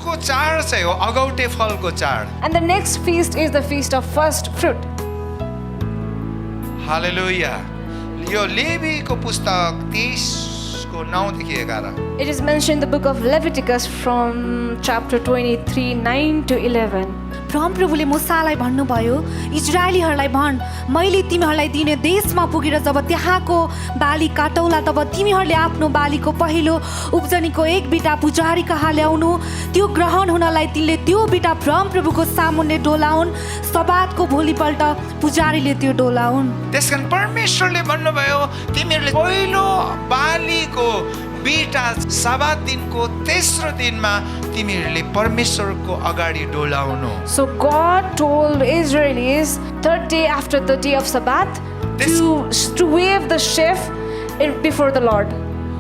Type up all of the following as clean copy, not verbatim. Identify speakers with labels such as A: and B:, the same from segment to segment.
A: अर्को चाड चाहिँ हो अगौटे फलको चाड.
B: And the next feast is the feast of first fruit.
A: हालेलुया. यो लेवीको पुस्तक 30 को 9 देखि 11.
B: It is mentioned in the book of Leviticus from chapter 23, 9 to 11.
C: परमप्रभुले मूसालाई भन्नुभयो, इजरायलीहरूलाई भन्, मैले तिमीहरूलाई दिने देशमा पुगेर जब त्यहाँको बाली काटौला तब तिमीहरूले आफ्नो बालीको पहिलो उब्जनीको एक बिटा पुजारी कहाँ ल्याउनु, त्यो ग्रहण हुनलाई तिनले त्यो बिटा परमप्रभुको सामुन्ने डोलाउन्, सबातको भोलिपल्ट पुजारीले त्यो डोलाउन्.
A: त्यसकारण परमेश्वरले भन्नुभयो तिमीहरूले पहिलो बालीको बिटा सबात दिनको तेस्रो दिनमा तिमीहरूले परमेश्वरको अगाडि डोलाउनु.
B: So God told Israelis third day after the day of Sabbath to wave the sheaf before the Lord.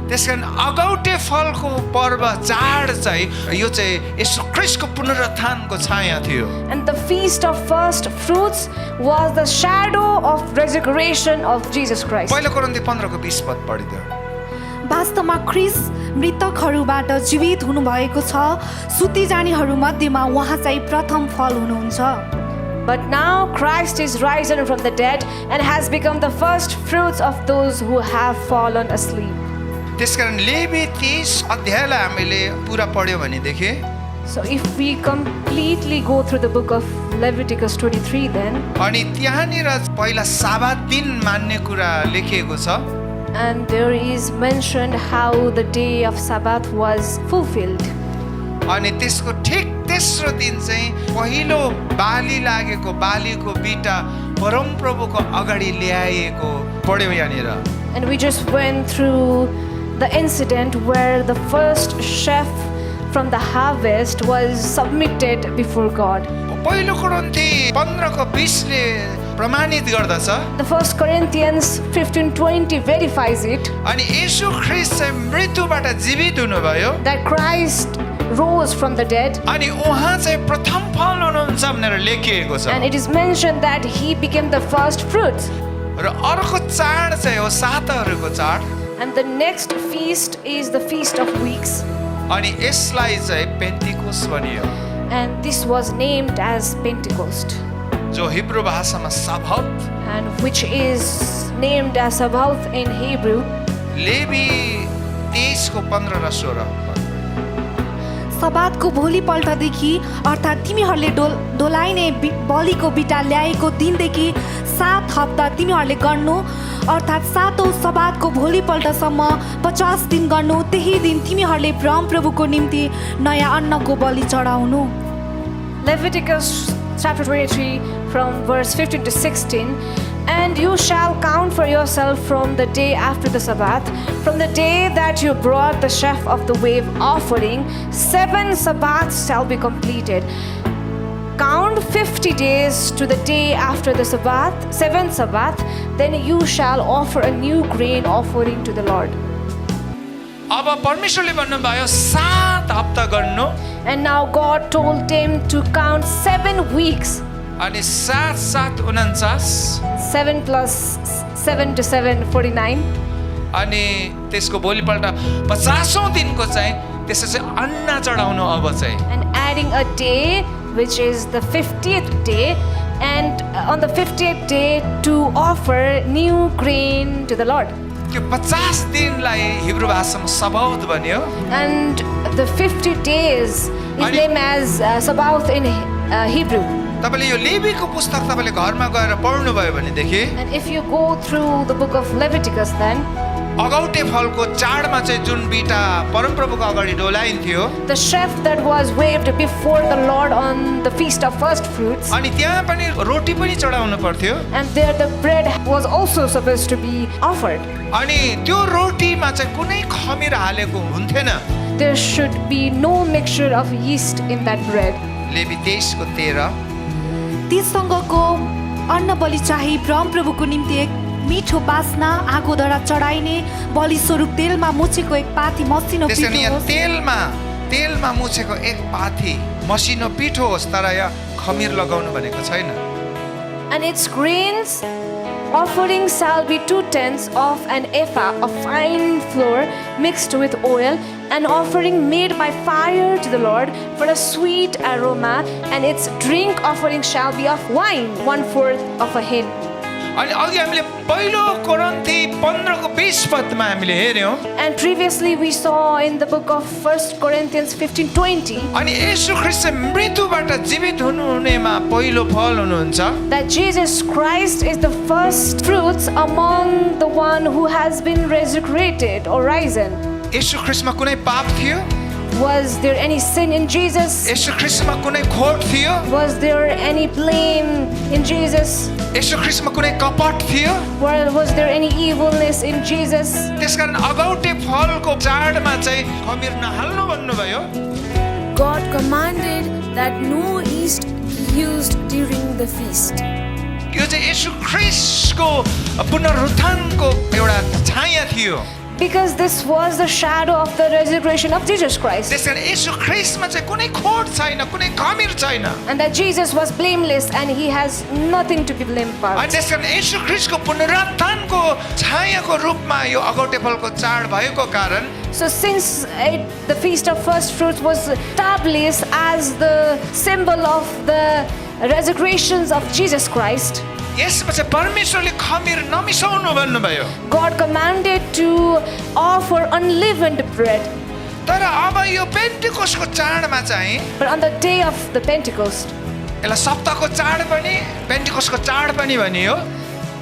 A: त्यसकारण अगौटे फलको पर्व चाड चाहिँ यो चाहिँ येशू ख्रीष्टको पुनरुत्थानको छाया थियो.
B: And the feast of first fruits was the shadow of resurrection of Jesus Christ.
A: पहिलो कोरिन्थी 15 को 20 पद पढिदियो.
C: वास्तवमा ख्रीष्ट मृतकहरूबाट जीवित हुनुभएको छ, सुती जानेहरू मध्येमा उहाँ चाहिँ प्रथम फल हुनुहुन्छ.
B: But now Christ is risen from the dead and has become the first fruits of those who have fallen asleep.
A: त्यसकारण लेवी 30 अध्यायलाई हामीले पुरा पढ्यो भनेदेखि
B: So if we completely go through the book of Leviticus 23 then,
A: अनि त्यहाँनिर पहिला सबात दिन मान्ने कुरा लेखिएको छ.
B: and there is mentioned how the day of Sabbath was fulfilled.
A: अनि त्यसको ठिक तेस्रो दिन चाहिँ पहिलो बाली लागेको बालीको बिटा परमप्रभुको अगाडि ल्याएको पढ्यौँ यहाँनिर.
B: And we just went through the incident where the first sheaf from the harvest was submitted before God.
A: पहिलो कोरिन्थी 15 को 20 ले प्रमाणित गर्दछ.
B: The First Corinthians 15:20 verifies it
A: अनि येशू ख्रीष्ट चाहिँ मृत्युबाट जीवित हुनुभयो
B: that Christ rose from the dead,
A: अनि उहाँ चाहिँ प्रथम फल हुनुहुन्छ भनेर लेखिएको छ.
B: and it is mentioned that he became the first fruits.
A: र अर्को चाड चाहिँ हो सातहरूको चाड.
B: And the next feast is the Feast of Weeks,
A: अनि यसलाई चाहिँ पेन्टिकोस भनियो,
B: and this was named as Pentecost,
A: जो हिब्रू भाषामा सबत,
B: and which is named as Sabbath in Hebrew.
A: Levi 23 को 15 र 16.
C: सबातको भोलिपल्टदेखि अर्थात् तिमीहरूले डोलाइने बलिको बिटा ल्याएको दिनदेखि 7 हप्ता तिमीहरूले गर्नु, अर्थात् 7औं सबातको भोलिपल्टसम्म 50 दिन गर्नु. त्यही दिन तिमीहरूले परमप्रभुको निम्ति नयाँ अन्नको बलि चढाउनु.
B: Leviticus chapter 23 from verse 15 to 16. And you shall count for yourself from the day after the Sabbath, from the day that you brought the sheaf of the wave offering, 7 Sabbaths shall be completed. Count 50 days to the day after the Sabbath, 7th Sabbath, then you shall offer a new grain offering to the Lord.
A: अब परमेश्वरले भन्नुभयो 7 हप्ता गर्नु.
B: And now God told him to count 7 weeks.
A: अनि 7 7 49.
B: 7 plus 7 to 7, 49.
A: अनि त्यसको भोलिपल्ट 50औं दिनको चाहिँ त्यसपछि अन्ना चढाउनु. अब चाहिँ
B: And adding a day, which is the 50th day, and on the 50th day to offer new grain to the Lord.
A: त्यो 50 दिनलाई हिब्रू भाषामा सबौत भनियो.
B: And the 50 days is named as Sabbath in Hebrew.
A: तपाईले यो लेवीको पुस्तक तपाईले घरमा गएर पढ्नु भयो भनेदेखि
B: And if you go through the book of Leviticus then,
A: अगौटे फलको चाडमा चाहिँ जुन बिटा परमप्रभुको अगाडि डोलाइन्थ्यो,
B: the sheaf that was waved before the Lord on the feast of first fruits,
A: अनि त्यहाँ पनि रोटी पनि चढाउनु पर्थ्यो.
B: and there the bread was also supposed to be offered.
A: अनि त्यो रोटीमा चाहिँ कुनै खमीर हालेको हुन्थेन.
B: There should be no mixture of yeast in that bread.
A: Levi 23 को 13.
C: तीसँगको अन्न बलि चाहिँ परमप्रभुको निम्ति एक मिठो बास्ना आगोद्वारा चढाइने बलि स्वरूप तेलमा मुछेको एक पाथी मसिनो
A: त्यसैले
C: पिठो
A: यहाँ
C: होस्.
A: तेलमा मुछेको एक पाथी मसिनो पिठो होस्, तर यहाँ खमीर लगाउनु भनेको छैन.
B: And its grains offering shall be 2/10 of an ephah of fine flour mixed with oil, an offering made by fire to the Lord for a sweet aroma, and its drink offering shall be of wine, 1/4 of a hin.
A: अनि अघि हामीले पहिलो कोरिन्थी 15 को 20 पदमा हामीले हेर्यौं
B: And previously we saw in the book of 1 Corinthians 15:20
A: अनि येशू ख्रीष्ट चाहिँ मृत्युबाट जीवित हुनुहुनेमा पहिलो फल हुनुहुन्छ
B: that Jesus Christ is the first fruits among the one who has been resurrected or risen.
A: येशू ख्रीष्टमा कुनै पाप थियो
B: Was there any sin in Jesus?
A: येशू ख्रीष्टमा कुनै खोट थियो
B: Was there any blame in Jesus?
A: येशू ख्रीष्टमा कुनै कपट थियो
B: Was there any evilness in Jesus?
A: त्यसकारण अगौटे फलको चाडमा चाहिँ खमीर नहाल्नु भन्नुभयो
D: God commanded that no yeast be used during the feast.
A: यो चाहिँ येशू ख्रीष्टको पुनरुत्थानको एउटा छाया थियो
B: Because this was the shadow of the resurrection of Jesus Christ.
A: त्यसकारण येशू ख्रीष्टमा चाहिँ कुनै खोट छैन कुनै खमीर छैन
B: And that Jesus was blameless and he has nothing to be blamed
A: अनि
B: about.
A: त्यसकारण येशू ख्रीष्टको पुनरुत्थानको छायाको रूपमा यो अगौटे फलको चाड भएको कारण
B: So since the feast of first fruits was established as the symbol of the resurrections of Jesus Christ,
A: यसमा चाहिँ परमेश्वरले खमीर नमिसाउनु भन्नुभयो
B: God commanded to offer unleavened bread.
A: तर अब यो पेन्टिकोसको चाडमा चाहिँ
B: But on the day of the Pentecost,
A: यसलाई सप्ताहको चाड पनि पेन्टिकोसको चाड पनि भनियो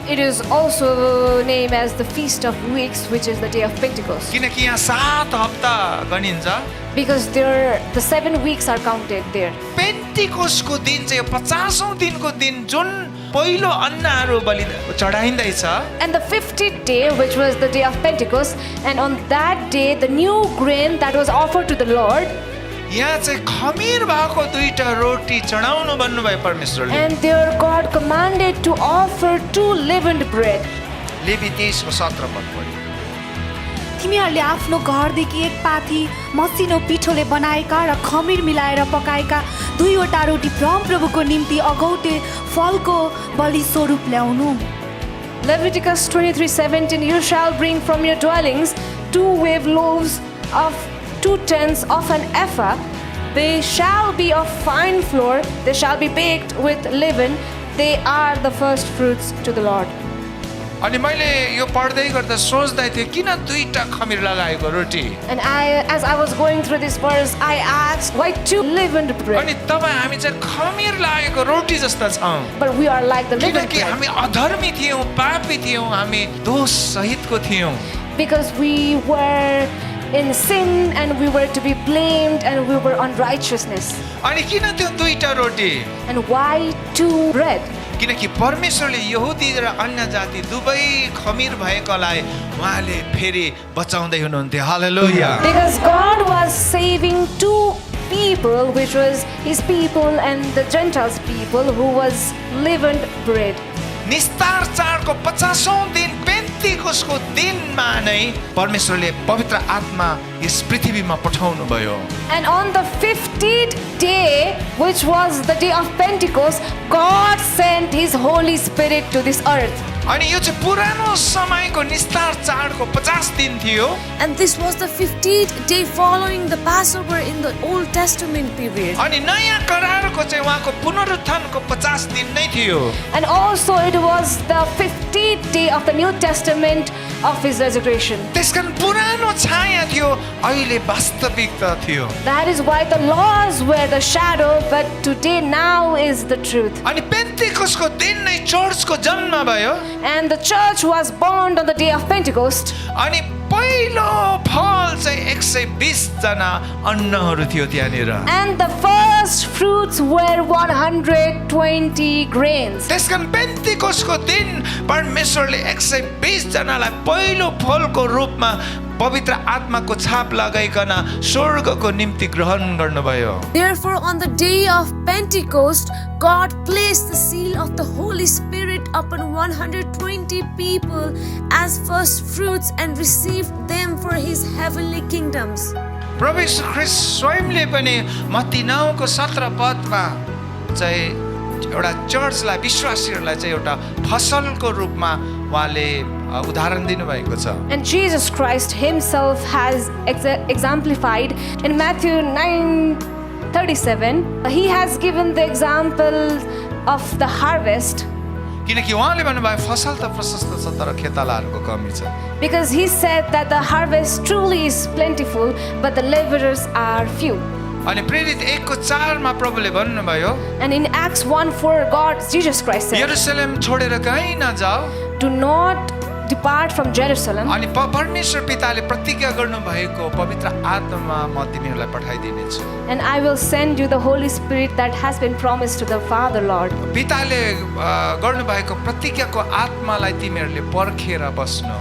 B: it is also named as the Feast of Weeks, which is the day of Pentecost.
A: किनकि यहाँ 7 हप्ता गनिन्छ
B: Because there, the 7 weeks are counted there.
A: पेन्टिकोसको दिन चाहिँ 50औं दिनको दिन जुन पहिलो अन्नहरू बलि चढाइँदैछ
B: And the 50th day, which was the day of Pentecost, and on that day, the new grain that was offered to the Lord,
A: यहाँ चाहिँ खमीर भएको 2टा रोटी चढाउनु भन्नुभयो परमेश्वरले
B: and there God commanded to offer 2 leavened bread.
A: Levi 23 को 17 पद पढ्यो
C: तिमीहरूले आफ्नो घरदेखि एक पाथी मसिनो पिठोले बनाएका र खमीर मिलाएर पकाएका 2वटा रोटी परमप्रभुको निम्ति अगौटे फलको बलि स्वरूप ल्याउनु।
B: Leviticus 23:17, you shall bring from your dwellings 2 wave loaves of 2/10 of an ephah. They shall be of fine flour, they shall be baked with leaven. They are the first fruits to the Lord.
A: अनि मैले यो पढ्दै गर्दा सोच्दै थिएँ किन 2टा खमीर लगाएको रोटी
B: And as I was going through this verse, I asked, why 2 leavened
A: अनि
B: bread?
A: तपाईँ हामी चाहिँ खमीर लागेको रोटी जस्ता छौँ
B: But we are like the leavened
A: किनकि
B: bread
A: हामी अधर्मी थियौँ पापी थियौँ हामी दोष सहितको थियौँ
B: because we were in sin and we were to be blamed and we were on righteousness.
A: अनि किन त्यो 2टा रोटी
B: And why 2 bread?
A: किनकि परमेश्वरले यहुदी र अन्य जाति दुवै खमीर भएकोलाई उहाँले फेरि बचाउँदै हुनुहुन्थ्यो हालेलुया
B: Because God was saving 2 people, which was his people and the Gentiles people, who was leavened bread.
A: निस्तार चाडको 50औं दिन पेन्टिकोसको दिनमा नै परमेश्वरले पवित्र आत्मा यस पृथ्वीमा पठाउनु भयो
B: And on the 50th day, which was the day of Pentecost, God sent his Holy Spirit to this earth.
A: अनि यो चाहिँ पुरानो समयको निस्तार चाडको 50 दिन थियो
D: And this was the 50th day following the Passover in the Old Testament period.
A: अनि नयाँ करारको चाहिँ उहाँको पुनरुत्थानको 50 दिन नै थियो
B: And also it was the 50th day of the New Testament of his resurrection.
A: त्यसकारण पुरानो छाया थियो अहिले वास्तविकता थियो
B: That is why the laws were the shadow, but today now is the truth.
A: अनि पेन्टिकोसको दिन नै चर्चको जन्म भयो
B: And the church was born on the day of Pentecost.
A: अनि पहिलो फल चाहिँ 120 जना अन्नहरू थियो त्यहाँनिर
B: And the first fruits were 120 grains.
A: त्यसकारण पेन्टिकोसको दिन परमेश्वरले 120 जनालाई पहिलो फलको रूपमा पवित्र आत्माको छाप लगाइकन स्वर्गको निम्ति ग्रहण गर्नुभयो
D: Therefore, on the day of Pentecost, God placed the seal of the Holy Spirit upon 120 people as first fruits and received them for his heavenly kingdoms.
A: प्रभु यीशु ख्रीष्ट स्वयंले पनि मत्ती 9 को 17 पदमा चाहिँ एउटा चर्चलाई विश्वासीहरूलाई चाहिँ एउटा फसलको रूपमा उहाँले उदाहरण दिनुभएको छ।
B: And Jesus Christ himself has exemplified in Matthew 9:37. He has given the example of the harvest
A: किनकि उहाँले भन्नुभयो फसल त प्रशस्त छ तर खेतालाहरूको कमी छ।
B: because he said that the harvest truly is plentiful but the laborers are few.
A: अनि प्रेरित 1:4 मा प्रभुले भन्नुभयो
B: And in Acts 1:4 Jesus Christ said,
A: यरुशलेम छोडेर कहीँ नजाऊ
B: do not depart from Jerusalem,
A: अनि परमेश्वर पिताले प्रतिज्ञा गर्नुभएको पवित्र आत्मा म तिमीहरूलाई पठाइदिनेछु।
B: and I will send you the Holy Spirit that has been promised to the Father, Lord.
A: पिताले गर्नुभएको प्रतिज्ञाको आत्मालाई तिमीहरूले पर्खेर बस्नु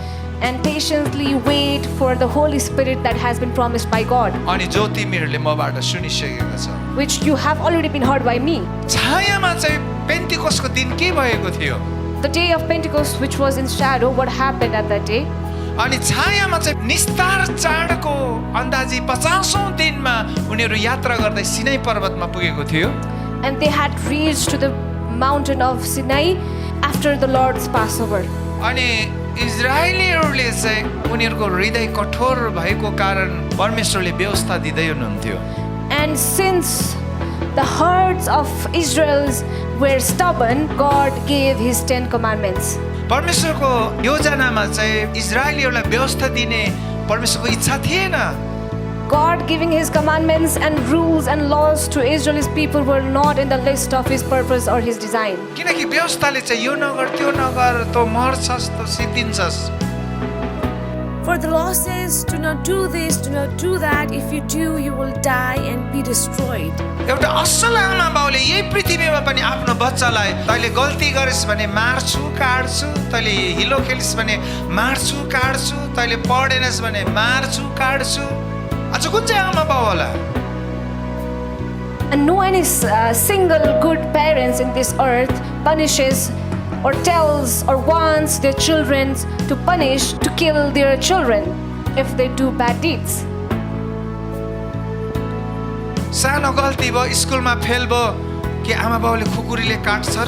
B: And patiently wait for the Holy Spirit that has been promised by God,
A: अनि जो तिमीहरूले मबाट सुनिसकेको छ।
B: which you have already been heard by me.
A: छायामा चाहिँ पेन्टिकोसको दिन के भएको थियो?
B: The day of Pentecost, which was in shadow, what happened at that day?
A: अनि छायामा चाहिँ निस्तार चाडको अन्दाजी 50औं दिनमा उनीहरू यात्रा गर्दै सिनाई पर्वतमा पुगेको थियो।
B: And they had reached to the mountain of Sinai after the Lord's Passover.
A: अनि इजरायलीहरूले चाहिँ उनीहरूको हृदय कठोर भएको कारण परमेश्वरले व्यवस्था दिँदै हुनुहुन्थ्यो।
B: And since the hearts of Israel were stubborn, God gave his 10 commandments.
A: परमेश्वरको योजनामा चाहिँ इजरायलीहरूलाई व्यवस्था दिने परमेश्वरको इच्छा थिएन।
B: God giving his commandments and rules and laws to Israel's people were not in the list of his purpose or his design.
A: किनकि व्यवस्थाले चाहिँ यो नगर त्यो नगर तँ मर्छस् तँ सिद्धिन्छस्।
D: For the law says, do not do this, do not do that. If you do, you will die and be destroyed.
A: एउटा असल आमा बाउले यही पृथ्वीमा पनि आफ्नो बच्चालाई तैँले गल्ती गरिस् भने मार्छु काट्छु, तैँले हिलो खेलिस् भने मार्छु काट्छु, तैँले पढेनस् भने मार्छु काट्छु। अझ कुन चाहिँ आमा बाउ होला?
B: And no any single good parents in this earth punishes or tells or wants their children to punish, to kill their children if they do bad deeds.
A: सानो गल्ती भयो स्कुलमा फेल भयो कि आमा बाउले खुकुरीले काट्छ र?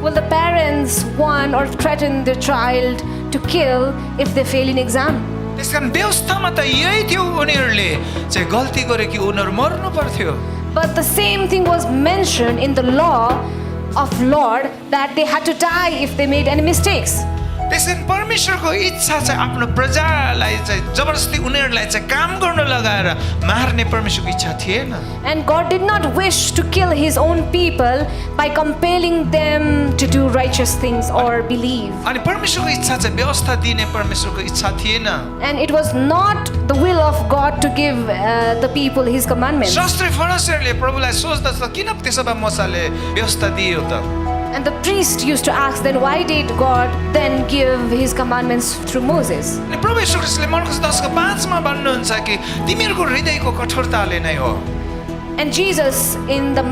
B: Will the parents warn or threaten their child to kill if they fail in exam?
A: त्यसकारण व्यवस्थामा त यही थियो उनीहरूले चाहिँ गल्ती गरे कि उनीहरू मर्नु पर्थ्यो।
B: But the same thing was mentioned in the law of Lord that they had to die if they made any mistakes.
A: त्यसकारण परमेश्वरको इच्छा चाहिँ आफ्नो प्रजालाई चाहिँ जबरजस्ती उनीहरूलाई चाहिँ काम गर्न लगाएर मार्ने परमेश्वरको इच्छा थिएन।
B: And God did not wish to kill his own people by compelling them to do righteous things or believe.
A: अनि परमेश्वरको इच्छा चाहिँ व्यवस्था दिने परमेश्वरको इच्छा थिएन।
B: And it was not the will of God to give the people his commandments.
A: शास्त्री फरिसीहरूले प्रभुलाई सोच्दछ किन त्यसो भए मूसाले व्यवस्था दियो त?
B: And the priest used to ask, then why did God then give his commandments through Moses?
A: अनि प्रभु येशू ख्रीष्टले मर्कुस 10:5 मा भन्नुहुन्छ कि तिमीहरूको हृदयको कठोरताले नै हो।
B: And Jesus in the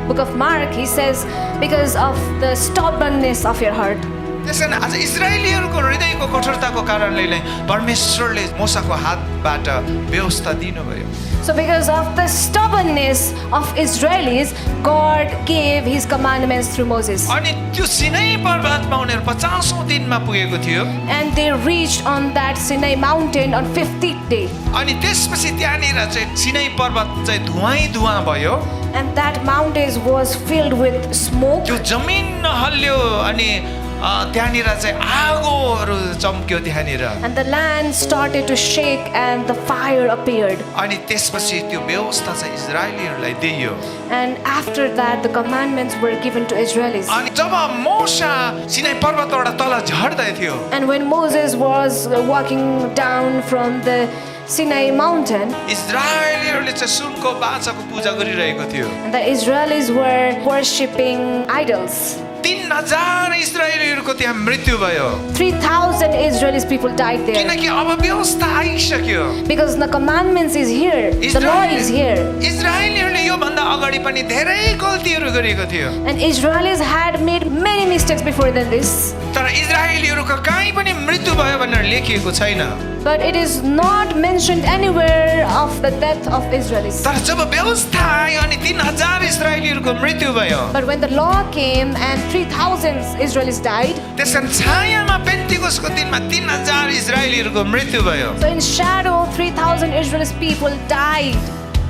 B: book of Mark, he says, because of the stubbornness of your heart.
A: त्यसकारण आज इजरायलीहरूको हृदयको कठोरताको कारणले नै परमेश्वरले मूसाको हातबाट व्यवस्था दिनुभयो।
B: So because of the stubbornness of Israelis, God gave his commandments through Moses.
A: अनि त्यो सिनाई पर्वतमा उनीहरू 50औं दिनमा पुगेको थियो।
B: And they reached on that Sinai mountain on 50th day.
A: अनि त्यसपछि त्यहाँनिर चाहिँ सिनाई पर्वत चाहिँ धुवाँ भयो।
B: And that mountain was filled with smoke.
A: त्यो जमिन हल्ल्यो अनि त्यहाँनिर चाहिँ आगोहरू चम्क्यो त्यहाँनिर।
B: And the land started to shake and the fire appeared.
A: अनि त्यसपछि त्यो व्यवस्था चाहिँ इजरायलीहरूलाई दिइयो।
B: And after that the commandments were given to Israelis.
A: अनि जब मूसा सिनाई पर्वतबाट तल झर्दै थियो
B: And when Moses was walking down from the Sinai mountain,
A: इजरायलीहरूले चाहिँ सुनको बाछाको पूजा गरिरहेको थियो।
B: and the Israelis were worshipping idols.
A: 3000 इजरायलीहरूको त्यहाँ मृत्यु भयो
B: 3,000 Israelis people died there.
A: किनकि अब व्यवस्था आइसक्यो।
B: Because the commandments is here, the law is here.
A: इजरायलीहरूले योभन्दा अगाडि पनि धेरै गल्तीहरू गरेको थियो
B: And Israelis had made many mistakes before than this.
A: तर इजरायलीहरूको कहीँ पनि मृत्यु भयो भनेर लेखिएको छैन
B: But it is not mentioned anywhere of the death of Israelis.
A: तर जब व्यवस्था आयो अनि 3000 इजरायलीहरूको मृत्यु भयो
B: But when the law came and 3,000 Israelis died,
A: त्यस कारण छायामा पेन्टिकोसको दिनमा 3000 इजरायलीहरूको मृत्यु भयो
B: so in shadow 3,000 Israelis people died.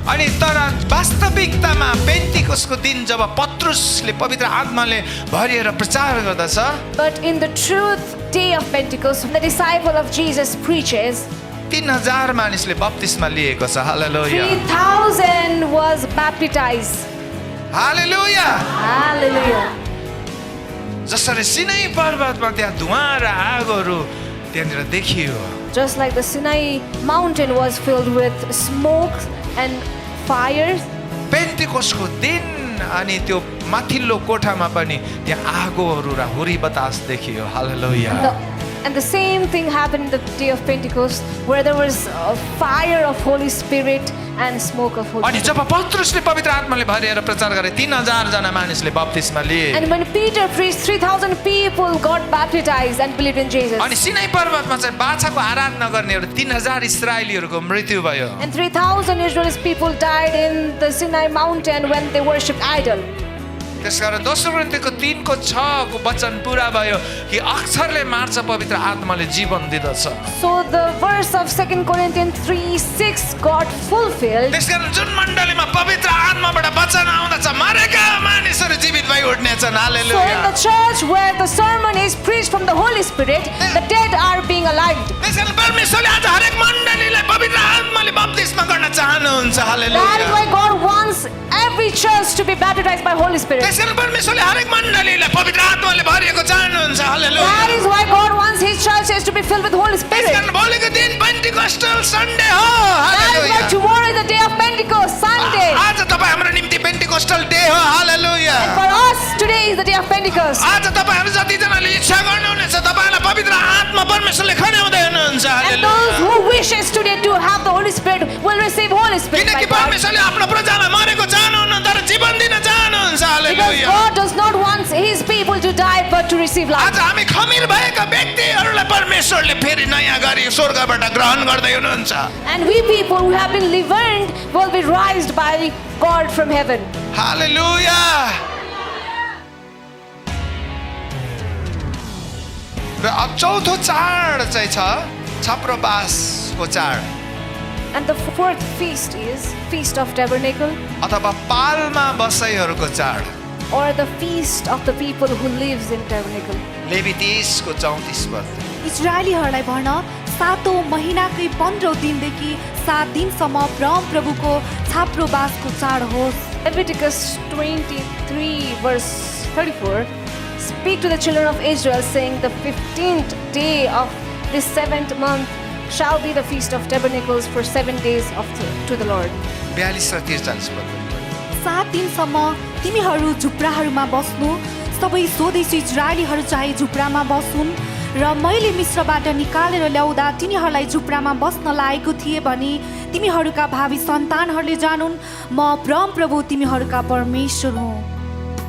A: अनि तर वास्तविकतामा पेन्टिकोसको दिन जब पत्रुसले पवित्र आत्माले भरिएर प्रचार गर्दछ
B: But in the truth day of Pentecost, when the disciple of Jesus preaches,
A: 3000 मानिसले बप्तिस्मा लिएको छ हालेलुया
B: 3,000 was baptized.
A: Hallelujah
B: Hallelujah.
A: जसरी सिनै पर्वतमा त्यहाँ धुवा र आगोहरू त्यहाँनिर देखियो
B: Just like the Sinai mountain was filled with smoke and fires,
A: पेन्टिकोसको दिन अनि त्यो माथिल्लो कोठामा पनि त्यहाँ आगोहरू र हुरी बतास देखियो हालेलुया
B: and the same thing happened in the day of Pentecost, where there was a fire of Holy Spirit and smoke of Holy
A: अनि
B: Spirit.
A: जब पत्रुसले पवित्र आत्माले भरिएर प्रचार गरे 3000 जना मानिसले बप्तिस्मा लिए
B: And when Peter preached, 3,000 people got baptized and believed in Jesus.
A: अनि सिनै पर्वतमा चाहिँ बाछाको आराधना गर्नेहरू 3000 इस्रायलीहरूको मृत्यु भयो
B: And 3,000 Israelis people died in the Sinai mountain when they worshipped idol.
A: त्यसकारण दोस्रो ग्रन्थीको 3 को 6 को वचन पूरा भयो कि अक्षरले मार्छ पवित्र आत्माले जीवन दिदछ
B: So the verse of 2 Corinthians 3:6 got fulfilled.
A: त्यसकारण जुन मण्डलीमा पवित्र आत्माबाट वचन आउँदछ मरेका मानिसहरू जीवित भई उठ्नेछन्
B: So in
A: hallelujah
B: the church where the sermon is preached from the Holy Spirit, the dead are being alive.
A: त्यसकारण परमेश्वरले आज हरेक मण्डलीलाई पवित्र आत्माले बप्तिस्मा गर्न चाहनुहुन्छ
B: That is
A: hallelujah
B: why God wants every church to be baptized by Holy Spirit.
A: त्यसकारण परमेश्वरले हरेक मण्डलीलाई पवित्र आत्माले भरिएको चाहनुहुन्छ हालेलुया
B: That is why God wants His churches to be filled with Holy Spirit.
A: त्यसकारण भोलिको दिन पेन्टिकोस्टल सन्डे हो
B: That is why
A: hallelujah
B: tomorrow is the day of Pentecost, Sunday.
A: आज तपाईँ हाम्रो निम्ति पेन्टिकोस्टल डे हो हालेलुया
B: For us, today is the day of Pentecost.
A: आज तपाईहरु जतिजनाले इच्छा गर्नुहुनेछ तपाईलाई पवित्र आत्मा परमेश्वरले खन्याउँदै हुनुहुन्छ
B: And those
A: hallelujah
B: who wishes today to have the Holy Spirit will receive Holy Spirit by
A: किनकि
B: God.
A: परमेश्वरले आफ्नो प्रजालाई मरेको चाहनुहुन्न तर जीवन दिन चाहनुहुन्छ
B: Because
A: hallelujah
B: God does not want His people to die but to receive life.
A: आज हामी खमीर भएका व्यक्तिहरूलाई परमेश्वरले फेरि नयाँ गरी स्वर्गबाट ग्रहण गर्दै हुनुहुन्छ
B: And we people who have been leavened will be raised by God from heaven.
A: हालेलुया र अब चौथो चाड चाहिँ छ छाप्रोबासको चाड
B: And the fourth feast is Feast of Tabernacle,
A: अथवा पालमा बसाइहरूको चाड
B: or the feast of the people who lives in tabernacle.
A: Levi 30 को 34 पद
C: इजरायलीहरूलाई भन 7औं महिनाकै 15औं दिनदेखि 7 दिनसम्म परम प्रभुको छाप्रोबासको चाड होस्।
B: Leviticus 23 verse 34. Speak to the children of Israel, saying, the 15th day of this 7th month shall be the Feast of Tabernacles for 7 days to the Lord.
A: 42 र 43 पद
C: 7 दिनसम्म तिमीहरू झुप्राहरूमा बस्नु, सबै स्वदेशी इजरायलीहरू चाहिँ झुप्रामा बसुन् र मैले मिस्रबाट निकालेर ल्याउँदा तिनीहरूलाई झुप्रामा बस्न लागेको थिए भने तिमीहरूका भावी सन्तानहरूले जानुन् म परम प्रभु तिमीहरूका परमेश्वर हुँ।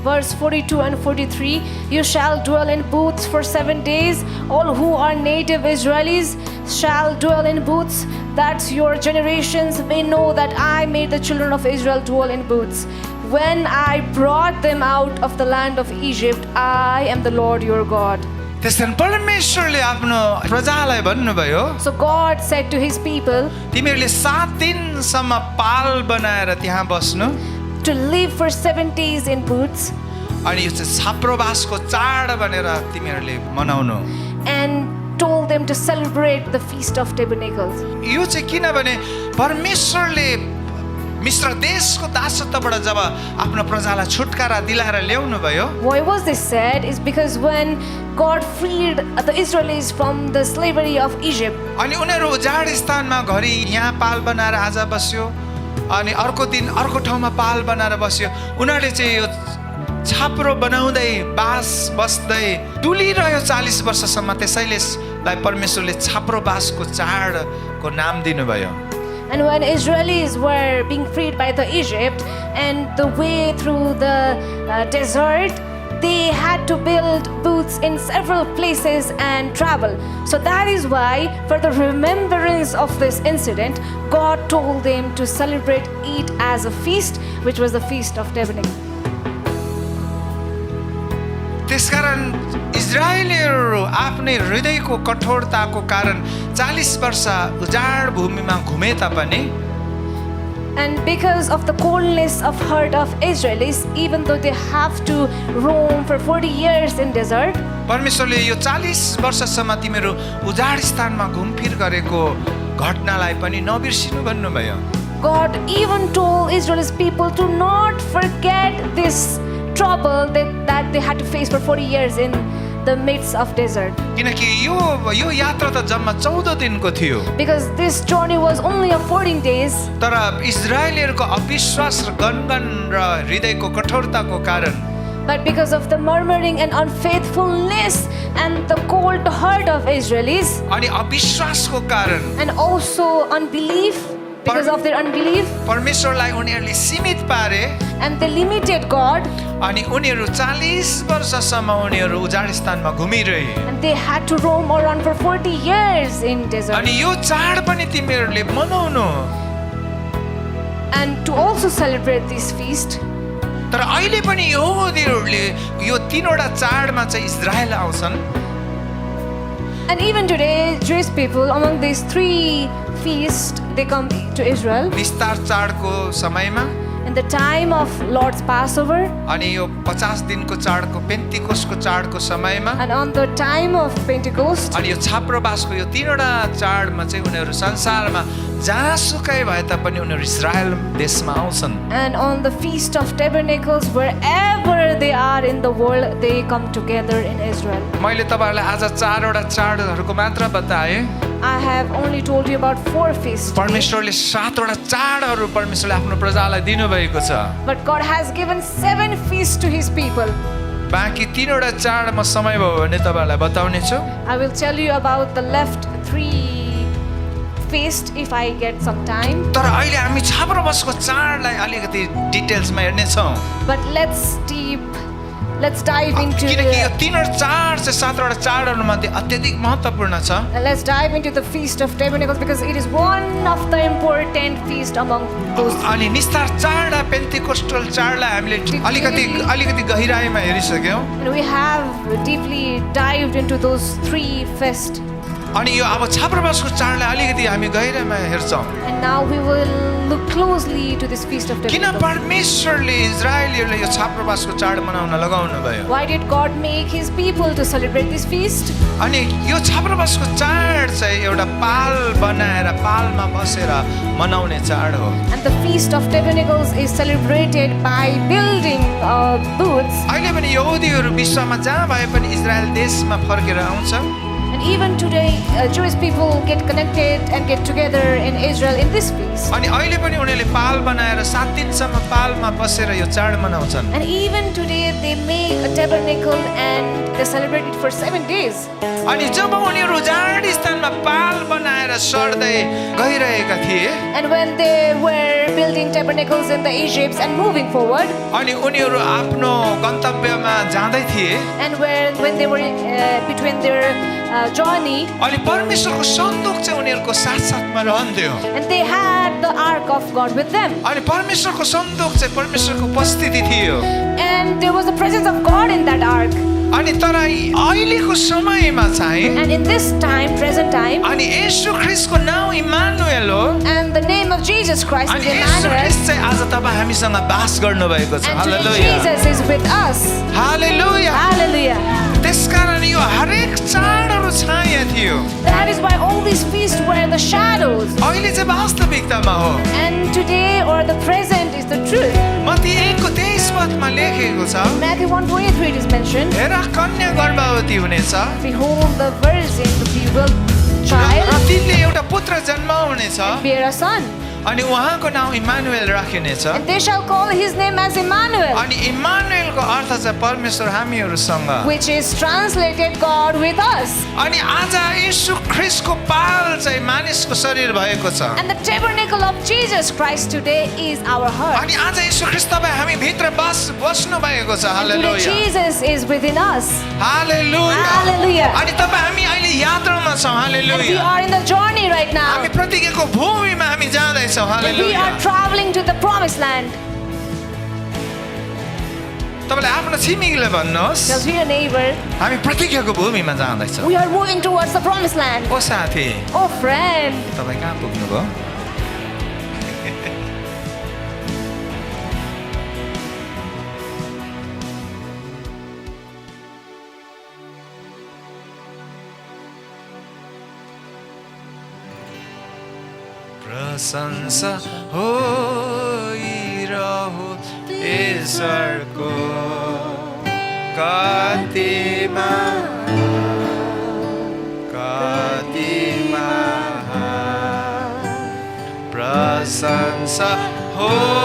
B: Verse 42 and 43. You shall dwell in booths for 7 days. All who are native Israelis shall dwell in booths, that your generations may know that I made the children of Israel dwell in booths. When I brought them out of the land of Egypt, I am the Lord your God.
A: त्यसकारण परमेश्वरले आफ्नो प्रजालाई भन्नुभयो
B: So God said to His people
A: तिमीहरूले 7 दिनसम्म पाल बनाएर त्यहाँ बस्नु
B: to live for 7 days in booths
A: अनि यो चाहिँ छाप्रोबासको चाड भनेर तिमीहरूले मनाउनु
B: and told them to celebrate the Feast of Tabernacles.
A: यो चाहिँ किनभने परमेश्वरले मिस्र देशको दासत्वबाट जब आफ्नो प्रजालाई छुटकारा दिलाएर ल्याउनु भयो
B: Why was this said is because when God freed the Israelis from the slavery of Egypt,
A: अनि उनीहरू उजाड स्थानमा घरि यहाँ पाल बनाएर आज बस्यो अनि अर्को दिन अर्को ठाउँमा पाल बनाएर बस्यो उनीहरूले चाहिँ यो छाप्रो बनाउँदै बास बस्दै डुलिरह्यो 40 वर्षसम्म त्यसैले परमेश्वरले छाप्रो बासको चाडको नाम दिनुभयो
B: And when Israelis were being freed by the Egypt and the way through the desert, they had to build booths in several places and travel. So that is why, for the remembrance of this incident, God told them to celebrate it as a feast, which was the Feast of Tabernacles.
A: त्यसकारण इजरायलीहरू आफ्नै हृदयको कठोरताको कारण 40 वर्ष उजाड भूमिमा घुमे तापनि
B: And because of the coldness of heart of Israelis, even though they have to roam for 40 years in desert,
A: परमेश्वरले यो 40 वर्षसम्म तिमीहरू उजाड स्थानमा घुमफिर गरेको घटनालाई पनि नबिर्सिनु भन्नुभयो।
B: God even told Israel's people to not forget this trouble that they had to face for 40 years in the midst of desert.
A: किनकि यो यात्रा त जम्मा 14 दिनको थियो।
B: Because this journey was only of 14 days.
A: तर इजरायलीहरूको अविश्वास र गनगन र हृदयको कठोरताको कारण
B: But because of the murmuring and unfaithfulness and the cold heart of Israelis
A: अनि अविश्वासको कारण
B: and also unbelief, because of their unbelief,
A: परमेश्वरलाई उनीहरूले सीमित पारे
B: and they limited God,
A: अनि उनीहरू 40 वर्षसम्म उनीहरू उजाड स्थानमा घुमिरहे।
B: and they had to roam around for 40 years in desert.
A: अनि यो चाड पनि तिमीहरूले मनाउनु।
B: And to also celebrate this feast.
A: तर अहिले पनि यहुदीहरूले यो 3वटा चाडमा चाहिँ इजरायल आउँछन्।
B: And even today, Jewish people, among these 3 feasts, they come to Israel.
A: निस्तार चाडको समयमा
B: In the time of Lord's Passover,
A: अनि यो 50 दिनको चाडको पेन्तिकोसको चाडको समयमा
B: and on the time of Pentecost,
A: अनि यो छाप्रोबासको यो 3वटा चाडमा चाहिँ उनीहरू संसारमा जहाँसुकै भए तापनि उनीहरू इजरायल देशमा आउँछन्।
B: and on the Feast of Tabernacles, wherever they are in the world, they come together in Israel.
A: मैले तपाईहरुलाई आज 4वटा चाडहरूको मात्र बताएँ।
B: I have only told you about 4 feasts,
A: परमेश्वरले 7वटा चाडहरू परमेश्वरले आफ्नो प्रजालाई दिनुभएको छ।
B: but God has given 7 feasts to His people.
A: बाँकी 3वटा चाड म समय भयो भने तपाईहरुलाई बताउने छु।
B: I will tell you about the left 3 feast if I get some time.
A: तर अहिले हामी छाप्रोबासको चाडलाई अलिकति डिटेल्समा हेर्ने छौं।
B: But let's dive into
A: किनकि यो
B: the
A: 3वटा चाड चाहिँ 7वटा चाडहरूमध्ये अत्यधिक महत्त्वपूर्ण छ।
B: let's dive into the Feast of Tabernacles because it is one of the important feast among those.
A: अनि निस्तार चाड र पेन्टिकोस्टल चाडलाई हामीले अलिकति गहिराईमा हेरिसक्यौं।
B: And we have deeply dived into those 3 feasts.
A: अनि यो अब छाप्रोबासको चाडलाई अलिकति हामी गहिराईमा हेर्छौं।
B: And now we will look closely to this Feast of
A: किन
B: Tabernacles.
A: परमेश्वरले इजरायलीहरुलाई यो छाप्रोबासको चाड मनाउन लगाउनु भयो?
B: Why did God make His people to celebrate this feast?
A: अनि यो छाप्रोबासको चाड चाहिँ एउटा पाल बनाएर पालमा बसेर मनाउने चाड हो।
B: And the Feast of Tabernacles is celebrated by building booths.
A: अहिले पनि यहुदीहरु विश्वमा जहाँ भए पनि इजरायल देशमा फर्केर आउँछ।
B: And even today, Jewish people get connected and get together in Israel in this feast.
A: अनि अहिले पनि उनीहरूले पाल बनाएर 7 दिनसम्म पालमा बसेर यो चाड मनाउँछन्।
B: And even today, they make a tabernacle and they celebrate it for 7 days.
A: अनि जब उनीहरू उजाड स्थानमा पाल बनाएर सर्दै गइरहेका थिए
B: And when they were building tabernacles in the Egypt and moving forward,
A: अनि उनीहरू आफ्नो गन्तव्यमा जाँदै थिए
B: and when they were between their journey,
A: अनि परमेश्वरको सन्दुक चाहिँ उनीहरूको साथसाथमा रहन्थ्यो।
B: and they had the ark of God with them.
A: अनि परमेश्वरको सन्दुक चाहिँ परमेश्वरको उपस्थिति थियो।
B: And there was the presence of God in that ark.
A: अनि तर अहिलेको समयमा चाहिँ
B: And in this time, present time,
A: अनि येशू ख्रीष्टको नाम इम्मानुएल हो।
B: and the name of Jesus Christ
A: अनि
B: is
A: येशू
B: Emmanuel.
A: ख्रीष्ट चाहिँ आज तपाईँ हामीसँग बास गर्नुभएको छ।
B: And today
A: hallelujah
B: Jesus is with us.
A: Hallelujah.
B: Hallelujah.
A: त्यसकारण यो हरेक चाडहरू छाया थियो।
B: That is why all these feasts were the shadows.
A: अहिले चाहिँ वास्तविकतामा हो।
B: And today or the present is the truth.
A: Matthew 1को 23 पदमा लेखेको छ
B: Matthew 1:23 it is mentioned.
A: हेर कन्या गर्भवती हुनेछ
B: Behold, the virgin will be with
A: र
B: child,
A: तिनले एउटा पुत्र जन्माउनेछ
B: bear a son.
A: अनि उहाँको नाम इमानुएल राखिनेछ
B: And they shall call his name as Emmanuel,
A: अनि इमानुएलको अर्थ चाहिँ परमेश्वर हामीहरूसँग
B: which is translated God with us.
A: अनि आज येशू ख्रीष्टको पाल चाहिँ मानिसको शरीर भएको छ
B: And the tabernacle of Jesus Christ today is our heart.
A: अनि आज येशू ख्रीष्ट तपाईँ हामी भित्र बस्नु भएको छ
B: And today
A: hallelujah
B: Jesus is within us.
A: Hallelujah
B: Hallelujah.
A: अनि तपाईँ हामी अहिले यात्रामा छौँ
B: And we
A: hallelujah
B: are in the journey right now.
A: हामी प्रतिज्ञाको भूमिमा हामी जाँदैछौँ
B: And we
A: hallelujah
B: are traveling to the promised land.
A: तपाईँले आफ्नो छिमेकीलाई भन्नुहोस्
B: Tell your neighbor,
A: हामी प्रतिज्ञाको भूमिमा जाँदैछौँ
B: we are moving towards the promised land.
A: ओ साथी
B: Oh friend,
A: तपाईँ कहाँ पुग्नुभयो प्रशंसा होइरहो ईश्वरको कतिमा प्रशंसा होइरहोस्